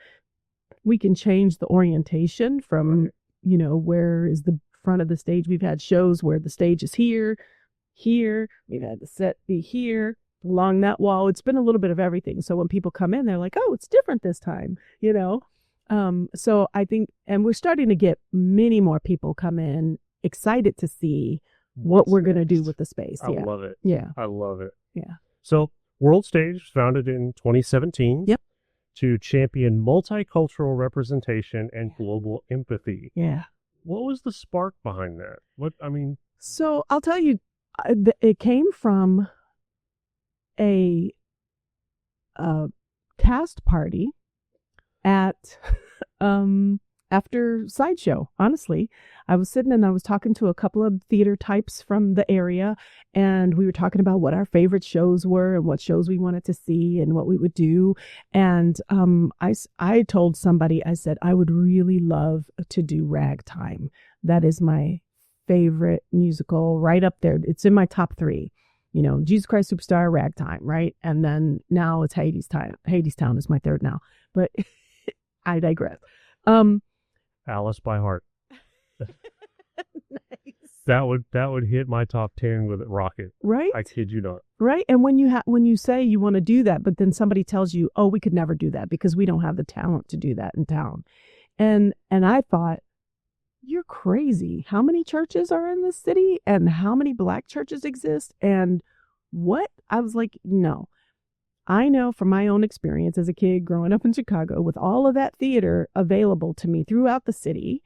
we can change the orientation from, where is the front of the stage. We've had shows where the stage is here. We've had the set be here, along that wall. It's been a little bit of everything. So when people come in, they're like, oh, it's different this time, So I think, and we're starting to get many more people come in excited to see what we're going to do with the space. I love it. Yeah. I love it. Yeah. So World Stage was founded in 2017. Yep. To champion multicultural representation and global empathy. Yeah. What was the spark behind that? So I'll tell you, it came from a cast party at after Sideshow. Honestly, I was sitting and I was talking to a couple of theater types from the area, and we were talking about what our favorite shows were and what shows we wanted to see and what we would do. And I told somebody, I said, I would really love to do Ragtime. That is my favorite musical, right up there. It's in my top 3. Jesus Christ Superstar, Ragtime, right? And then now it's Hadestown. Hadestown is my 3rd now, but I digress. Alice by heart. Nice. That would hit my top 10 with a rocket. Right? I kid you not. Right? And when you say you want to do that, but then somebody tells you, oh, we could never do that because we don't have the talent to do that in town. And I thought, you're crazy. How many churches are in this city and how many Black churches exist? And what? I was like, no. I know from my own experience as a kid growing up in Chicago with all of that theater available to me throughout the city,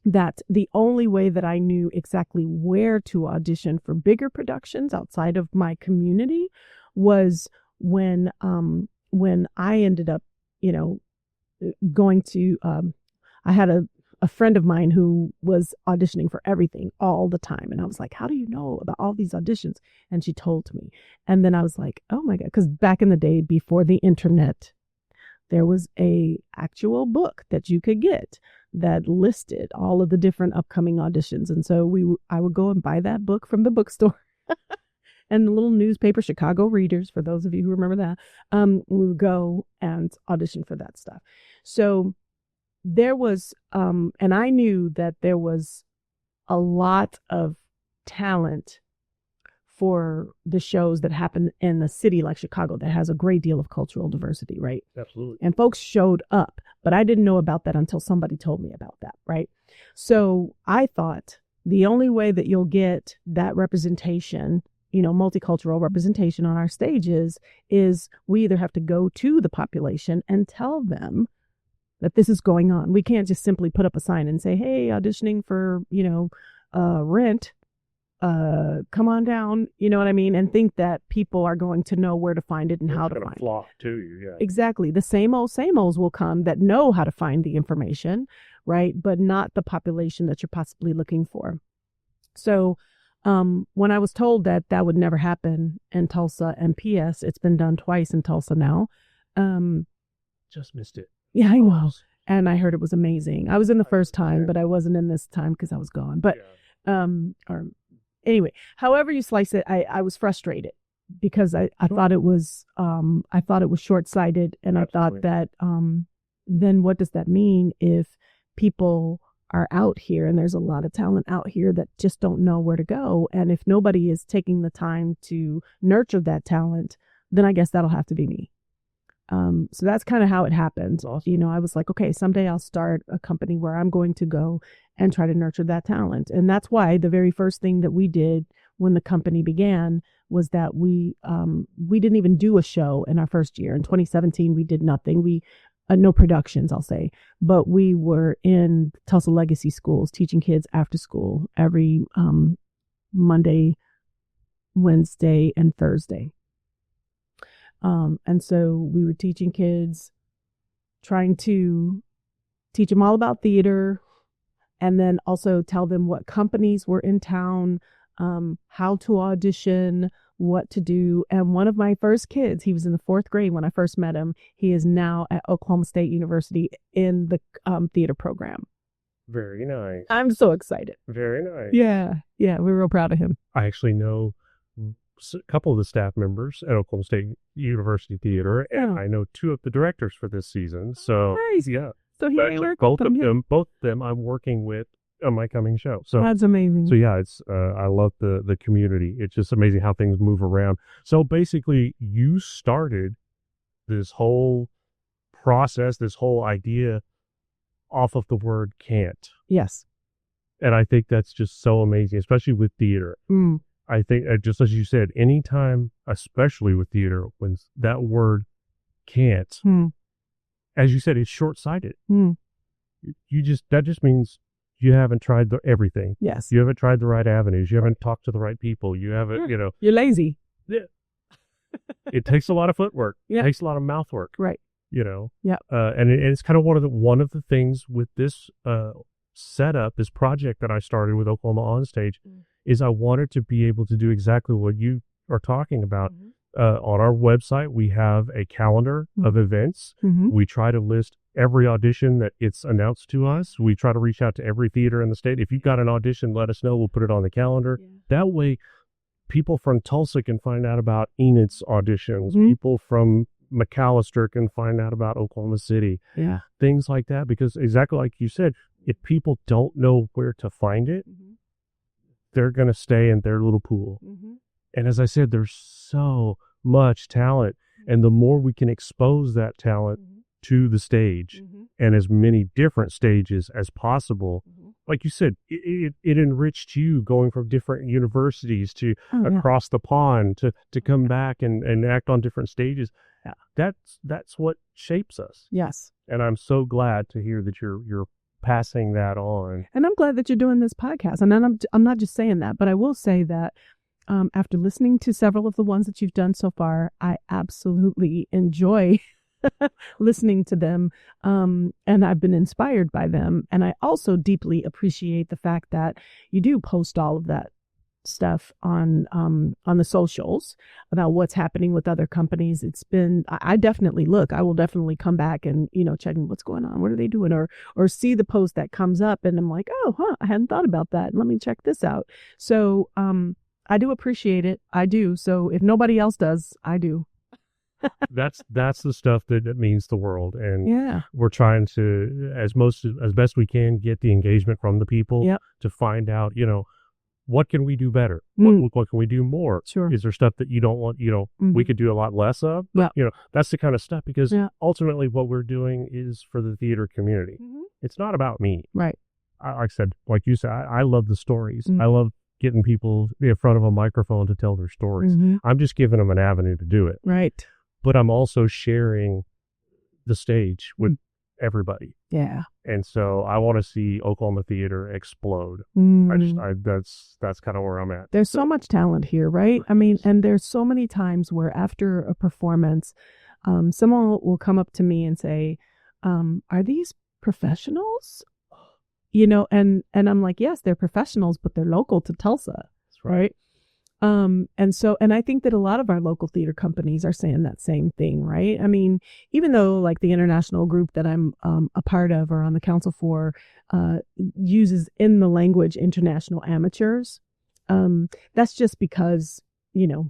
that the only way that I knew exactly where to audition for bigger productions outside of my community was when I ended up, going to, I had a friend of mine who was auditioning for everything all the time. And I was like, how do you know about all these auditions? And she told me. And then I was like, oh my God. Because back in the day, before the internet, there was a actual book that you could get that listed all of the different upcoming auditions. And so I would go and buy that book from the bookstore. And the little newspaper, Chicago Readers, for those of you who remember that, we would go and audition for that stuff. So there was, and I knew that there was a lot of talent for the shows that happen in a city like Chicago that has a great deal of cultural diversity, right? Absolutely. And folks showed up, but I didn't know about that until somebody told me about that, right? So I thought the only way that you'll get that representation, multicultural representation on our stages is we either have to go to the population and tell them that this is going on. We can't just simply put up a sign and say, hey, auditioning for, Rent, come on down, you know what I mean? And think that people are going to know where to find it and how to find it. Flock to you, yeah. Exactly. The same olds will come that know how to find the information, right? But not the population that you're possibly looking for. So when I was told that would never happen in Tulsa, and P.S., it's been done twice in Tulsa now. Just missed it. Yeah, I know. And I heard it was amazing. I was in the first time, but I wasn't in this time because I was gone. But, anyway, however you slice it, I was frustrated because I thought it was, short-sighted. And Absolutely. I thought that, then what does that mean if people are out here and there's a lot of talent out here that just don't know where to go? And if nobody is taking the time to nurture that talent, then I guess that'll have to be me. So that's kind of how it happened. Awesome. I was like, okay, someday I'll start a company where I'm going to go and try to nurture that talent. And that's why the very first thing that we did when the company began was that we didn't even do a show in our first year. In 2017, we did nothing. No productions, I'll say, but we were in Tulsa Legacy schools teaching kids after school every Monday, Wednesday, and Thursday. And so we were teaching kids trying to teach them all about theater, and then also tell them what companies were in town, how to audition, what to do. And one of my first kids, he was in the 4th grade when I first met him. He is now at Oklahoma State University in the theater program. Very nice. I'm so excited. Very nice. Yeah. We're real proud of him. I actually know a couple of the staff members at Oklahoma State University Theater, and I know 2 of the directors for this season. So Nice. yeah, So he ain't actually, working both of them I'm working with on my coming show. So That's amazing. So yeah, it's I love the community. It's just amazing how things move around. So basically, you started this whole process, this whole idea off of the word can't. Yes. And I think that's just so amazing, especially with theater. Mm. I think, just as you said, anytime, especially with theater, when that word can't, as you said, it's short-sighted. That just means you haven't tried everything. Yes. You haven't tried the right avenues. You haven't talked to the right people. You haven't, You're lazy. Yeah. It takes a lot of footwork. Yeah. It takes a lot of mouth work. Right. Yeah. And it's kind of one of the things with this setup, this project that I started with Oklahoma Onstage, is I wanted to be able to do exactly what you are talking about. On our website, we have a calendar of events. We try to list every audition that gets announced to us. We try to reach out to every theater in the state. If you've got an audition, let us know. We'll put it on the calendar. That way, people from Tulsa can find out about Enid's auditions. People from McAllister can find out about Oklahoma City. Yeah. Things like that, because exactly like you said, if people don't know where to find it, they're going to stay in their little pool. And as I said, there's so much talent. And the more we can expose that talent to the stage and as many different stages as possible, like you said, it enriched you going from different universities to across the pond to come back and act on different stages. That's what shapes us. Yes. And I'm so glad to hear that you're passing that on. And I'm glad that you're doing this podcast. And then I'm not just saying that, but I will say that after listening to several of the ones that you've done so far, I absolutely enjoy listening to them. And I've been inspired by them. And I also deeply appreciate the fact that you do post all of that stuff on the socials about what's happening with other companies. It's been, I will definitely come back and, check what's going on. What are they doing? Or see the post that comes up and I'm like, I hadn't thought about that. Let me check this out. So, I do appreciate it. I do. So if nobody else does, I do. That's the stuff that means the world. And we're trying to, as best we can, get the engagement from the people to find out, what can we do better? What can we do more? Sure. Is there stuff that you don't want, we could do a lot less of? But, that's the kind of stuff, because ultimately what we're doing is for the theater community. It's not about me. Right. Like you said, I love the stories. I love getting people in front of a microphone to tell their stories. I'm just giving them an avenue to do it. Right. But I'm also sharing the stage with everybody. Yeah. And so I want to see Oklahoma theater explode. That's kind of where I'm at. There's so much talent here, right? I mean, and there's so many times where after a performance, someone will come up to me and say, are these professionals? And I'm like, yes, they're professionals, but they're local to Tulsa. That's right. And I think that a lot of our local theater companies are saying that same thing, right? I mean, even though like the international group that I'm a part of or on the council for uses in the language international amateurs, that's just because,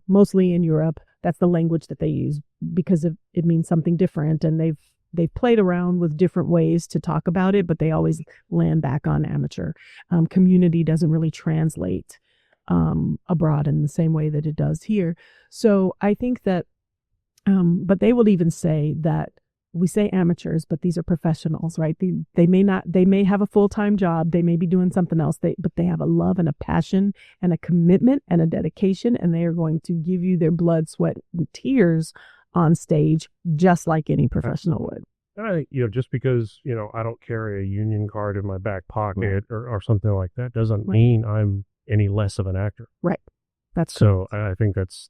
mostly in Europe, that's the language that they use because it means something different, and they've played around with different ways to talk about it, but they always land back on amateur. Community doesn't really translate abroad in the same way that it does here. So I think that, but they will even say that we say amateurs, but these are professionals, right? They may have a full-time job. They may be doing something else, but they have a love and a passion and a commitment and a dedication, and they are going to give you their blood, sweat, and tears on stage, just like any professional would. And I think, just because, I don't carry a union card in my back pocket or something like that doesn't mean I'm any less of an actor. Right. That's so correct. I think that's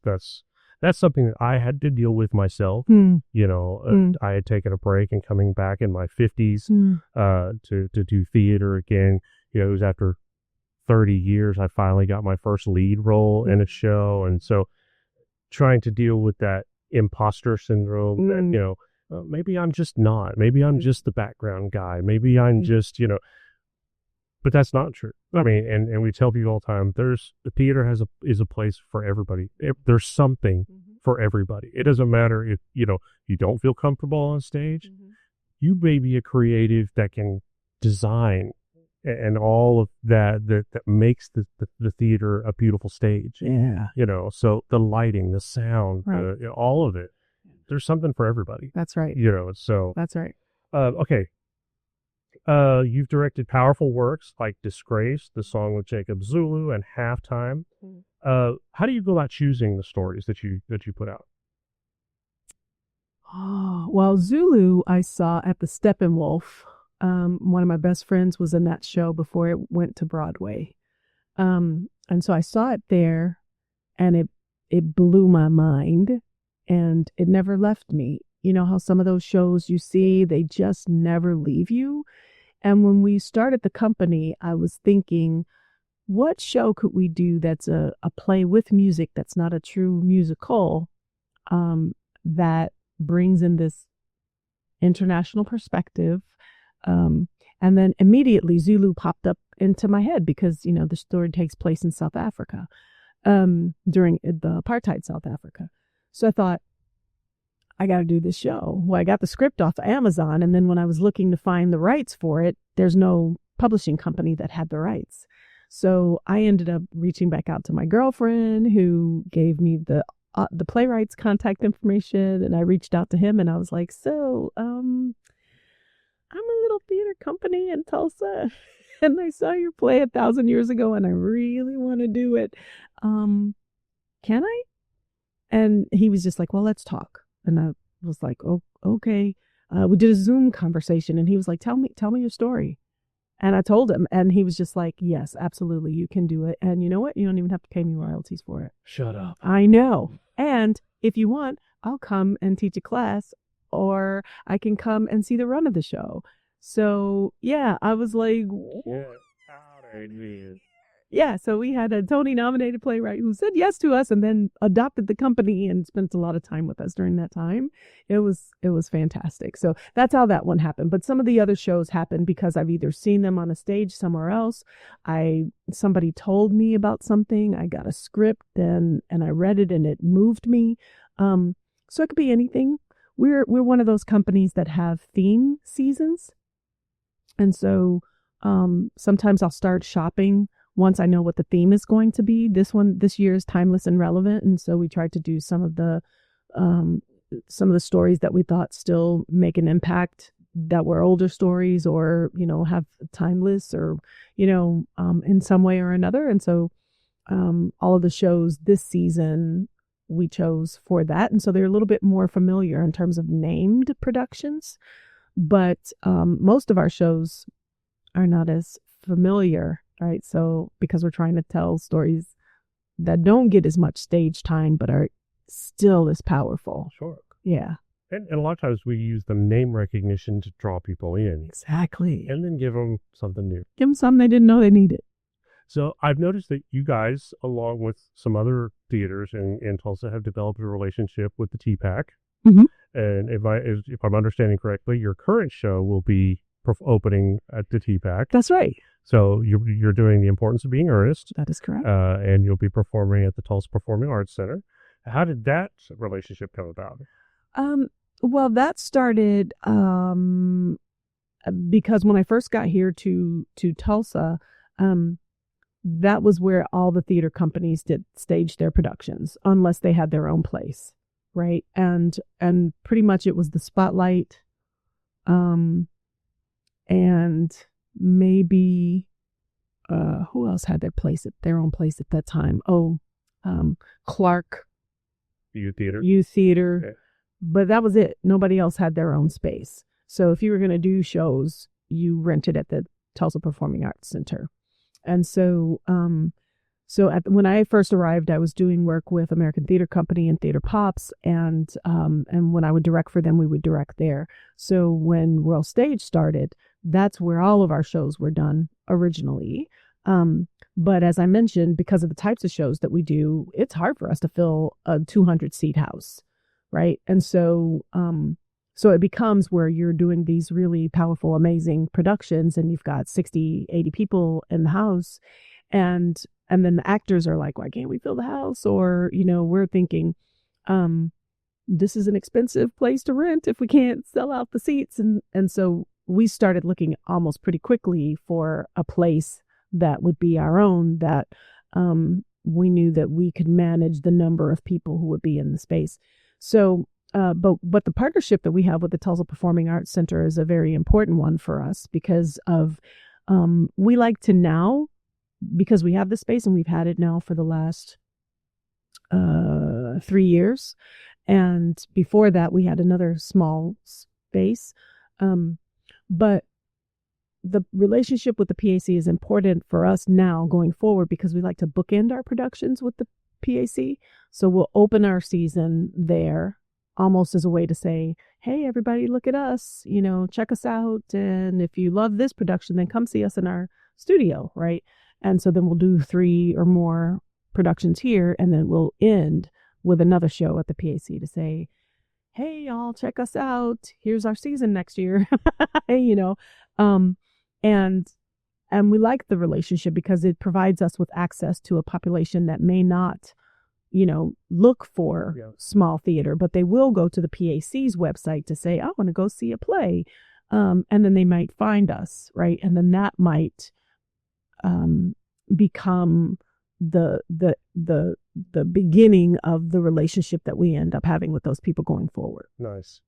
that's something that I had to deal with myself. Mm. You know, I had taken a break and coming back in my 50s to do theater again. You know, it was after 30 years I finally got my first lead role in a show, and so trying to deal with that imposter syndrome that, you know, maybe I'm just not. Maybe I'm just the background guy. Maybe I'm just, you know, but that's not true. I mean, and we tell people all the time, the theater is a place for everybody. There's something for everybody. It doesn't matter if, you know, you don't feel comfortable on stage. You may be a creative that can design and all of that makes the theater a beautiful stage. Yeah. You know, so the lighting, the sound, Right. you know, all of it. There's something for everybody. That's right. You know, so. That's right. Okay. You've directed powerful works like Disgrace, The Song with Jacob Zulu, and Halftime. How do you go about choosing the stories that you put out? Oh, well, Zulu I saw at the Steppenwolf. One of my best friends was in that show before it went to Broadway. And so I saw it there, and it blew my mind, and it never left me. You know how some of those shows you see, they just never leave you. And when we started the company, I was thinking, what show could we do that's a play with music that's not a true musical, that brings in this international perspective? And then immediately Zulu popped up into my head because, you know, the story takes place in South Africa, during the apartheid South Africa. So I thought, I got to do this show. Well, I got the script off of Amazon. And then when I was looking to find the rights for it, there's no publishing company that had the rights. So I ended up reaching back out to my girlfriend, who gave me the playwright's contact information. And I reached out to him and I was like, so, I'm a little theater company in Tulsa, and I saw your play 1,000 years ago and I really want to do it. Can I? And he was just like, well, let's talk. And I was like, oh, okay. We did a Zoom conversation and he was like, tell me your story. And I told him, and he was just like, yes, absolutely. You can do it. And you know what? You don't even have to pay me royalties for it. Shut up. I know. And if you want, I'll come and teach a class, or I can come and see the run of the show. So yeah, I was like, yeah, so we had a Tony-nominated playwright who said yes to us and then adopted the company and spent a lot of time with us during that time. It was fantastic. So that's how that one happened. But some of the other shows happened because I've either seen them on a stage somewhere else. Somebody told me about something. I got a script and I read it and it moved me. So it could be anything. We're one of those companies that have theme seasons. And so sometimes I'll start shopping once I know what the theme is going to be. This year is timeless and relevant. And so we tried to do some of the stories that we thought still make an impact, that were older stories, or, you know, have timeless, or, you know, in some way or another. And so all of the shows this season we chose for that. And so they're a little bit more familiar in terms of named productions. But most of our shows are not as familiar. Right. So because we're trying to tell stories that don't get as much stage time, but are still as powerful. Sure. Yeah. And a lot of times we use the name recognition to draw people in. Exactly. And then give them something new. Give them something they didn't know they needed. So I've noticed that you guys, along with some other theaters in Tulsa, have developed a relationship with the TPAC. Mm-hmm. And if I'm understanding correctly, your current show will be opening at the TPAC. That's right. So you're doing The Importance of Being Earnest. That is correct. And you'll be performing at the Tulsa Performing Arts Center. How did that relationship come about? Well, that started because when I first got here to Tulsa, that was where all the theater companies did stage their productions, unless they had their own place, right? And pretty much it was the Spotlight, and maybe who else had their own place at that time? Clark Youth Theater. Okay. But that was it. Nobody else had their own space. So if you were going to do shows, you rented at the Tulsa Performing Arts Center. And so So when I first arrived, I was doing work with American Theater Company and Theater Pops, and when I would direct for them, we would direct there. So when World Stage started, that's where all of our shows were done originally. But as I mentioned, because of the types of shows that we do, it's hard for us to fill a 200-seat house, right? And so so it becomes where you're doing these really powerful, amazing productions, and you've got 60, 80 people in the house, and then the actors are like, why can't we fill the house? Or, we're thinking, this is an expensive place to rent if we can't sell out the seats. And so we started looking almost pretty quickly for a place that would be our own, that we knew that we could manage the number of people who would be in the space. So, but the partnership that we have with the Tulsa Performing Arts Center is a very important one for us because of, we like to now, because we have the space and we've had it now for the last 3 years. And before that, we had another small space. But the relationship with the PAC is important for us now going forward because we like to bookend our productions with the PAC. So we'll open our season there almost as a way to say, hey, everybody, look at us, check us out. And if you love this production, then come see us in our studio, right? And so then we'll do 3 or more productions here, and then we'll end with another show at the PAC to say, hey, y'all, check us out. Here's our season next year, and we like the relationship because it provides us with access to a population that may not, look for small theater, but they will go to the PAC's website to say, I want to go see a play. And then they might find us, right? And then that might become the beginning of the relationship that we end up having with those people going forward. Nice.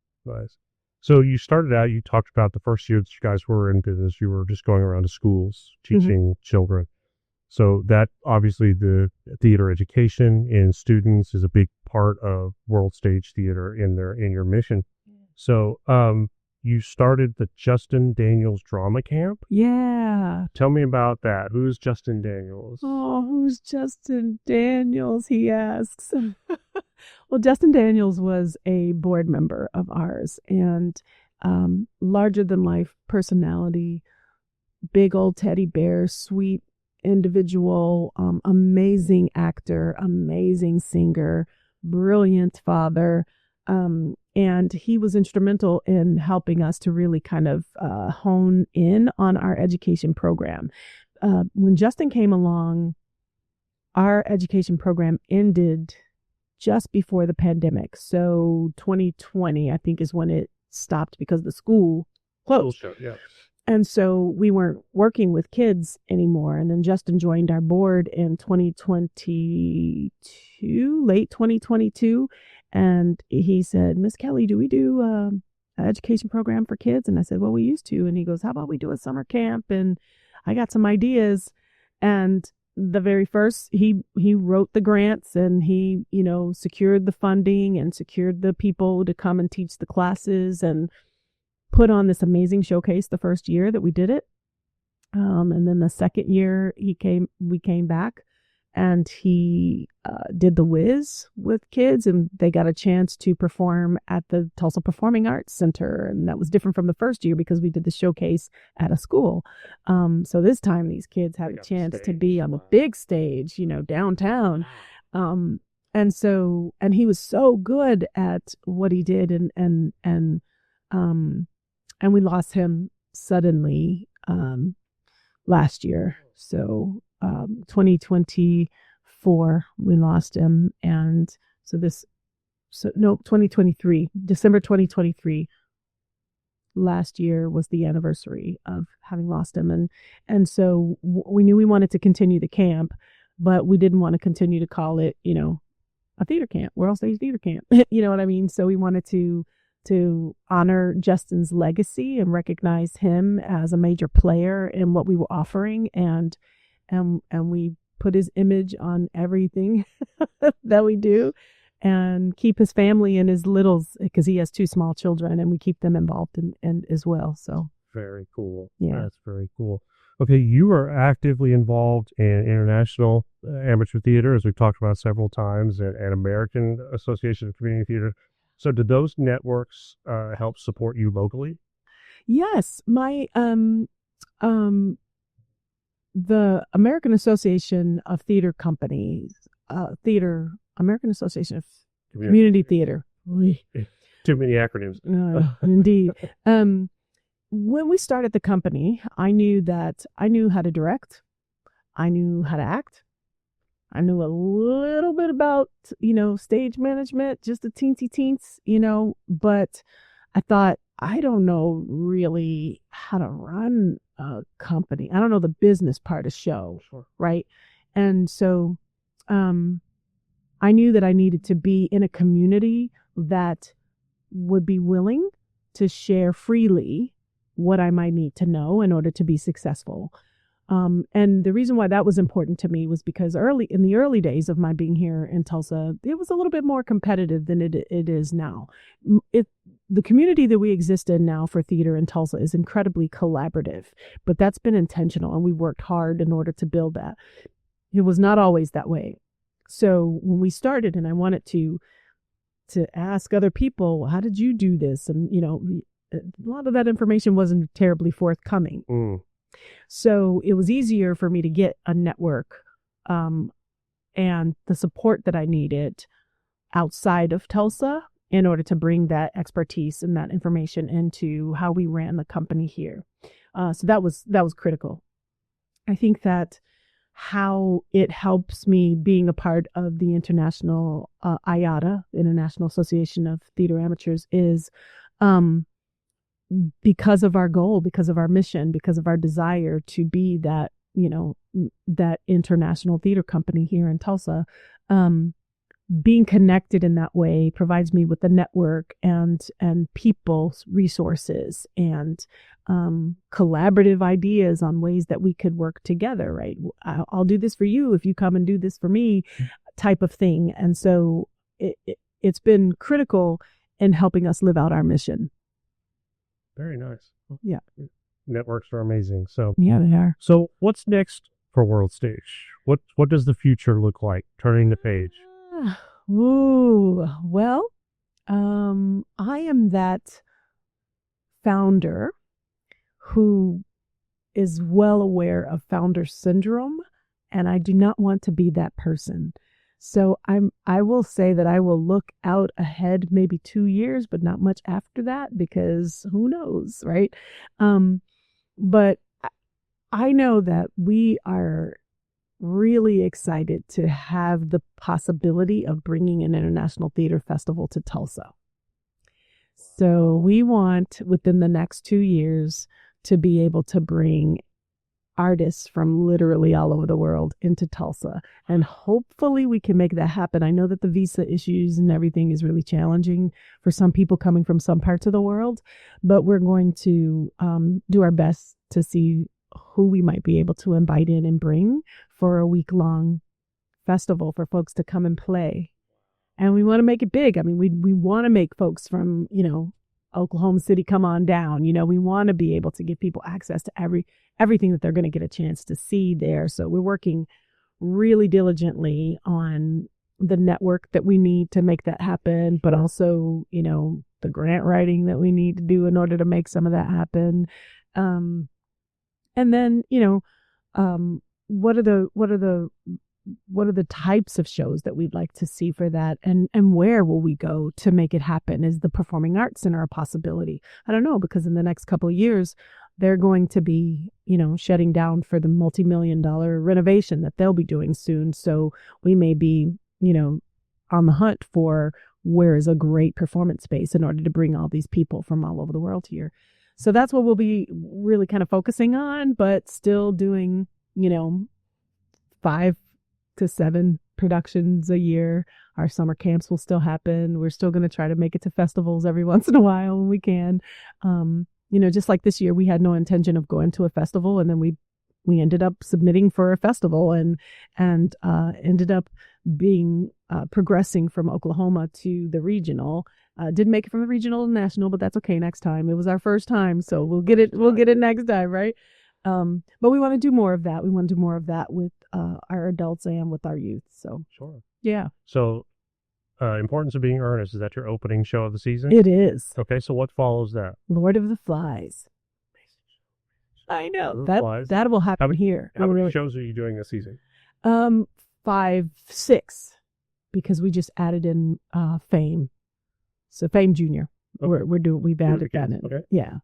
So you started out, you talked about the first year that you guys were in business, you were just going around to schools teaching children. So that obviously the theater education in students is a big part of World Stage Theater in your mission. So you started the Justin Daniels Drama Camp? Yeah. Tell me about that. Who's Justin Daniels? Oh, who's Justin Daniels, he asks. Well, Justin Daniels was a board member of ours and larger-than-life personality, big old teddy bear, sweet individual, amazing actor, amazing singer, brilliant father. And he was instrumental in helping us to really kind of hone in on our education program. When Justin came along, our education program ended just before the pandemic. So 2020, I think, is when it stopped because the school closed. Yeah. And so we weren't working with kids anymore. And then Justin joined our board in 2022, late 2022. And he said, Miss Kelly, do we do an education program for kids? And I said, well, we used to. And he goes, how about we do a summer camp? And I got some ideas. And the very first, he wrote the grants and he, secured the funding and secured the people to come and teach the classes and put on this amazing showcase the first year that we did it. And then the second year we came back and he did the Wiz with kids and they got a chance to perform at the Tulsa Performing Arts Center. And that was different from the first year because we did the showcase at a school. So this time these kids had a chance to be on the big stage, downtown. And he was so good at what he did and we lost him suddenly last year. So 2024 we lost him, and 2023, December 2023 last year was the anniversary of having lost him, and so we knew we wanted to continue the camp, but we didn't want to continue to call it a theater camp, World Stage Theater Camp. You know what I mean? So we wanted to honor Justin's legacy and recognize him as a major player in what we were offering, and we put his image on everything that we do, and keep his family and his littles, because he has 2 small children, and we keep them involved in as well. So very cool. Yeah, that's very cool. Okay, you are actively involved in international amateur theater, as we've talked about several times, and American Association of Community Theater. So, do those networks help support you locally? Yes, my the American Association of Theater Companies, American Association of Community Theater. Too many acronyms. Indeed. When we started the company, I knew how to direct. I knew how to act. I knew a little bit about, stage management, just a teensy, but I thought, I don't know really how to run a company. I don't know the business part of show. Sure. Right. And so I knew that I needed to be in a community that would be willing to share freely what I might need to know in order to be successful. And the reason why that was important to me was because in the early days of my being here in Tulsa, it was a little bit more competitive than it is now. The community that we exist in now for theater in Tulsa is incredibly collaborative, but that's been intentional, and we worked hard in order to build that. It was not always that way. So when we started, and I wanted to ask other people, how did you do this? And, a lot of that information wasn't terribly forthcoming. Mm. So it was easier for me to get a network and the support that I needed outside of Tulsa in order to bring that expertise and that information into how we ran the company here. So that was critical. I think that how it helps me being a part of the international IATA, International Association of Theater Amateurs, is because of our goal, because of our mission, because of our desire to be that, that international theater company here in Tulsa. Being connected in that way provides me with a network and people's resources and collaborative ideas on ways that we could work together, right? I'll do this for you if you come and do this for me, type of thing. And so it's been critical in helping us live out our mission. Very nice. Yeah. Networks are amazing. So yeah, they are. So what's next for World Stage? What does the future look like? Turning the page. Ooh, well, I am that founder who is well aware of founder syndrome, and I do not want to be that person. So I will say that I will look out ahead maybe 2 years, but not much after that, because who knows, right? But I know that we are really excited to have the possibility of bringing an international theater festival to Tulsa. So we want, within the next 2 years, to be able to bring artists from literally all over the world into Tulsa. And hopefully we can make that happen. I know that the visa issues and everything is really challenging for some people coming from some parts of the world, but we're going to do our best to see who we might be able to invite in and bring for a week-long festival for folks to come and play. And we want to make it big. I mean, we want to make folks from, Oklahoma City come on down. We want to be able to give people access to everything that they're going to get a chance to see there. So we're working really diligently on the network that we need to make that happen, but also, the grant writing that we need to do in order to make some of that happen. And then, what are the types of shows that we'd like to see for that, and where will we go to make it happen? Is the Performing Arts Center a possibility? I don't know, because in the next couple of years, they're going to be, shutting down for the multi-million-dollar renovation that they'll be doing soon. So we may be, on the hunt for where is a great performance space in order to bring all these people from all over the world here. So that's what we'll be really kind of focusing on, but still doing, 5 to 7 productions a year. Our summer camps will still happen. We're still going to try to make it to festivals every once in a while when we can. Just like this year, we had no intention of going to a festival, and then we ended up submitting for a festival and ended up being progressing from Oklahoma to the regional. Didn't make it from the regional to national, but that's okay. Next time, it was our first time, so we'll get it next time, right? But we want to do more of that. We want to do more of that with our adults and with our youth. So Sure. yeah, So, Importance of Being Earnest, is that your opening show of the season? it is. Okay, so what follows that? Lord of the Flies. I know Lord of the Flies. that will happen here. How many shows are you doing this season? 5, 6, because we just added in Fame. So Fame Junior. Okay. We've added that in. Okay. Yeah.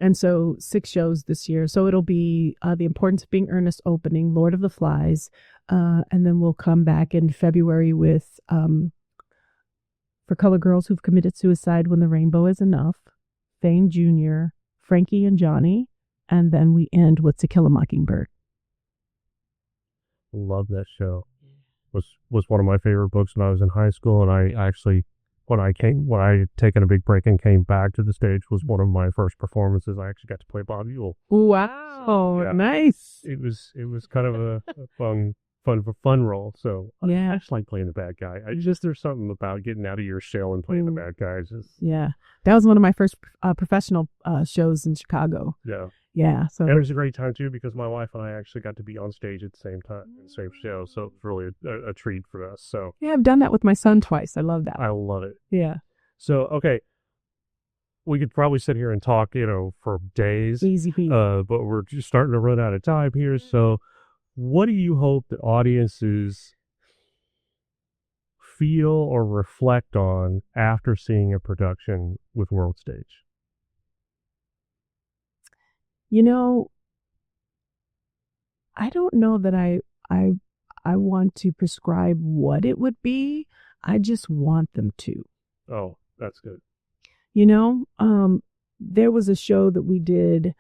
And so 6 shows this year. So it'll be The Importance of Being Earnest opening, Lord of the Flies, and then we'll come back in February with For Color Girls Who've Committed Suicide When the Rainbow Is Enough, Fame Junior, Frankie and Johnny, and then we end with To Kill a Mockingbird. Love that show. Was one of my favorite books when I was in high school, and I actually, when I had taken a big break and came back to the stage, was one of my first performances. I actually got to play Bob Ewell. Wow, Yeah. nice. It was kind of a fun role. So Yeah. I just like playing the bad guy. There's something about getting out of your shell and playing the bad guys. Yeah, that was one of my first professional shows in Chicago. Yeah. Yeah, so And it was a great time too, because my wife and I actually got to be on stage at the same time in the same show. So it was really a treat for us. So yeah, I've done that with my son twice. I love that. I love it. Yeah, So, okay, we could probably sit here and talk, for days, easy peasy. but we're just starting to run out of time here. So what do you hope that audiences feel or reflect on after seeing a production with World Stage? I don't know that I want to prescribe what it would be. I just want them to. Oh, that's good. There was a show that we did,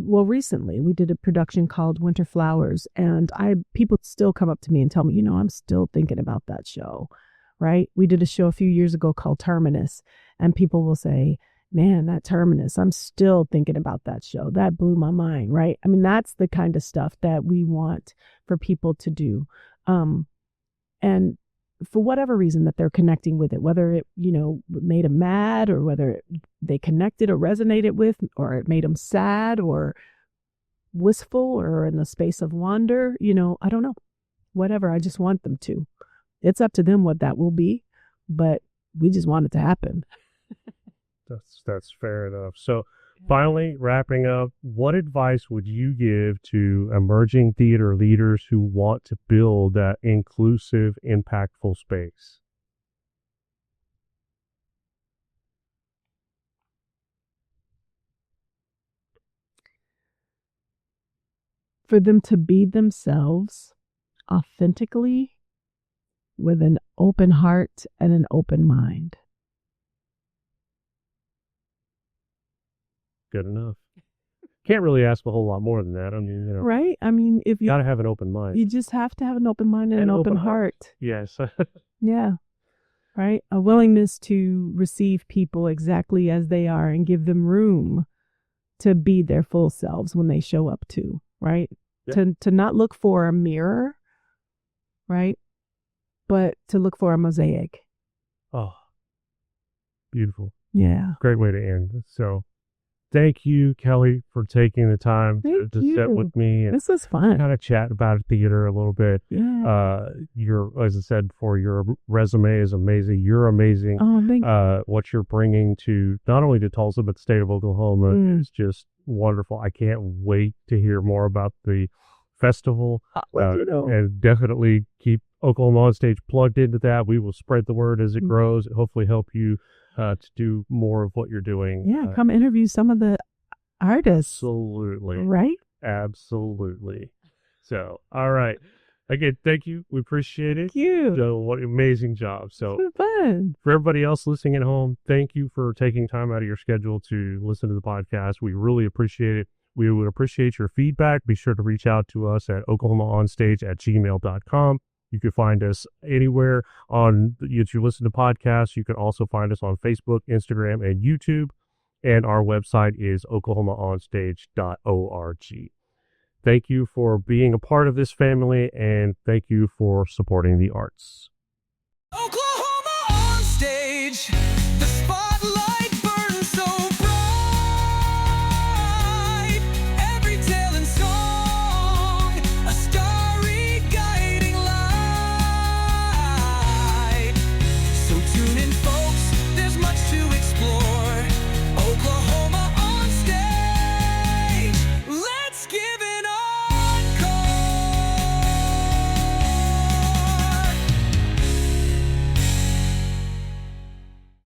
recently we did a production called Winter Flowers, and people still come up to me and tell me, I'm still thinking about that show, right? We did a show a few years ago called Terminus, and people will say, man, that Terminus, I'm still thinking about that show. That blew my mind, right? I mean, that's the kind of stuff that we want for people to do. And for whatever reason that they're connecting with it, whether it, made them mad, or whether they connected or resonated with, or it made them sad or wistful or in a space of wonder, I don't know. Whatever, I just want them to. It's up to them what that will be, but we just want it to happen. That's fair enough. So finally, wrapping up, what advice would you give to emerging theater leaders who want to build that inclusive, impactful space? For them to be themselves authentically, with an open heart and an open mind. Good enough. Can't really ask a whole lot more than that. I mean, right? I mean, if you got to have an open mind. You just have to have an open mind and an open heart. Yes. Yeah. Right? A willingness to receive people exactly as they are and give them room to be their full selves when they show up too, right? Yeah. To not look for a mirror, right? But to look for a mosaic. Oh, beautiful. Yeah. Great way to end. So thank you, Kelli, for taking the time to sit with me. And this was fun. Kind of chat about theater a little bit. Yeah. As I said before, your resume is amazing. You're amazing. Oh, thank you. What you're bringing to not only to Tulsa, but the state of Oklahoma is just wonderful. I can't wait to hear more about the festival. And definitely keep Oklahoma On Stage plugged into that. We will spread the word as it grows. Hopefully help you to do more of what you're doing. Yeah, come interview some of the artists. Absolutely. Right? Absolutely. So, all right. Again, thank you. We appreciate it. Thank you. So, what an amazing job. So, it's fun. For everybody else listening at home, thank you for taking time out of your schedule to listen to the podcast. We really appreciate it. We would appreciate your feedback. Be sure to reach out to us at oklahomaonstage@gmail.com. You can find us anywhere if you listen to podcasts. You can also find us on Facebook, Instagram, and YouTube. And our website is oklahomaonstage.org. Thank you for being a part of this family, and thank you for supporting the arts. Oklahoma On Stage.